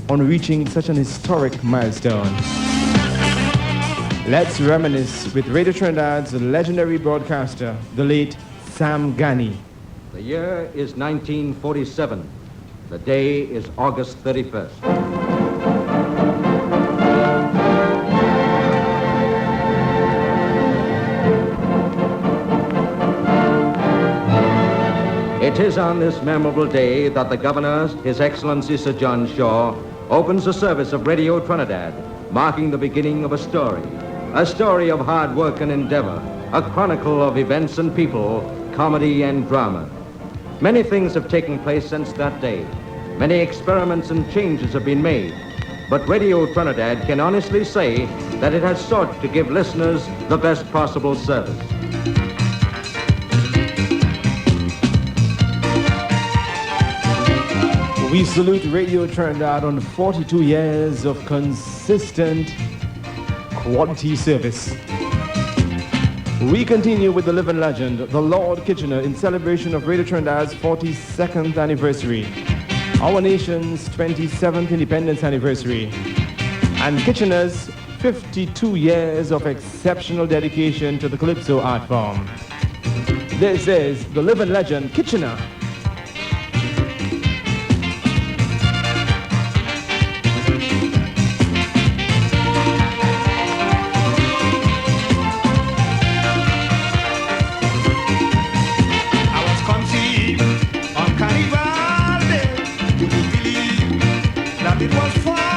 on reaching such an historic milestone. Let's reminisce with Radio Trinidad's legendary broadcaster, the late Sam Ghani. The year is 1947. The day is August 31st. It is on this memorable day that the Governor, His Excellency Sir John Shaw, opens the service of Radio Trinidad, marking the beginning of a story of hard work and endeavor, a chronicle of events and people, comedy and drama. Many things have taken place since that day. Many experiments and changes have been made. But Radio Trinidad can honestly say that it has sought to give listeners the best possible service. We salute Radio Trinidad on 42 years of consistent quality service. We continue with the living legend, the Lord Kitchener, in celebration of Radio Trinidad's 42nd anniversary, our nation's 27th independence anniversary, and Kitchener's 52 years of exceptional dedication to the Calypso art form. This is the living legend, Kitchener. It was fun.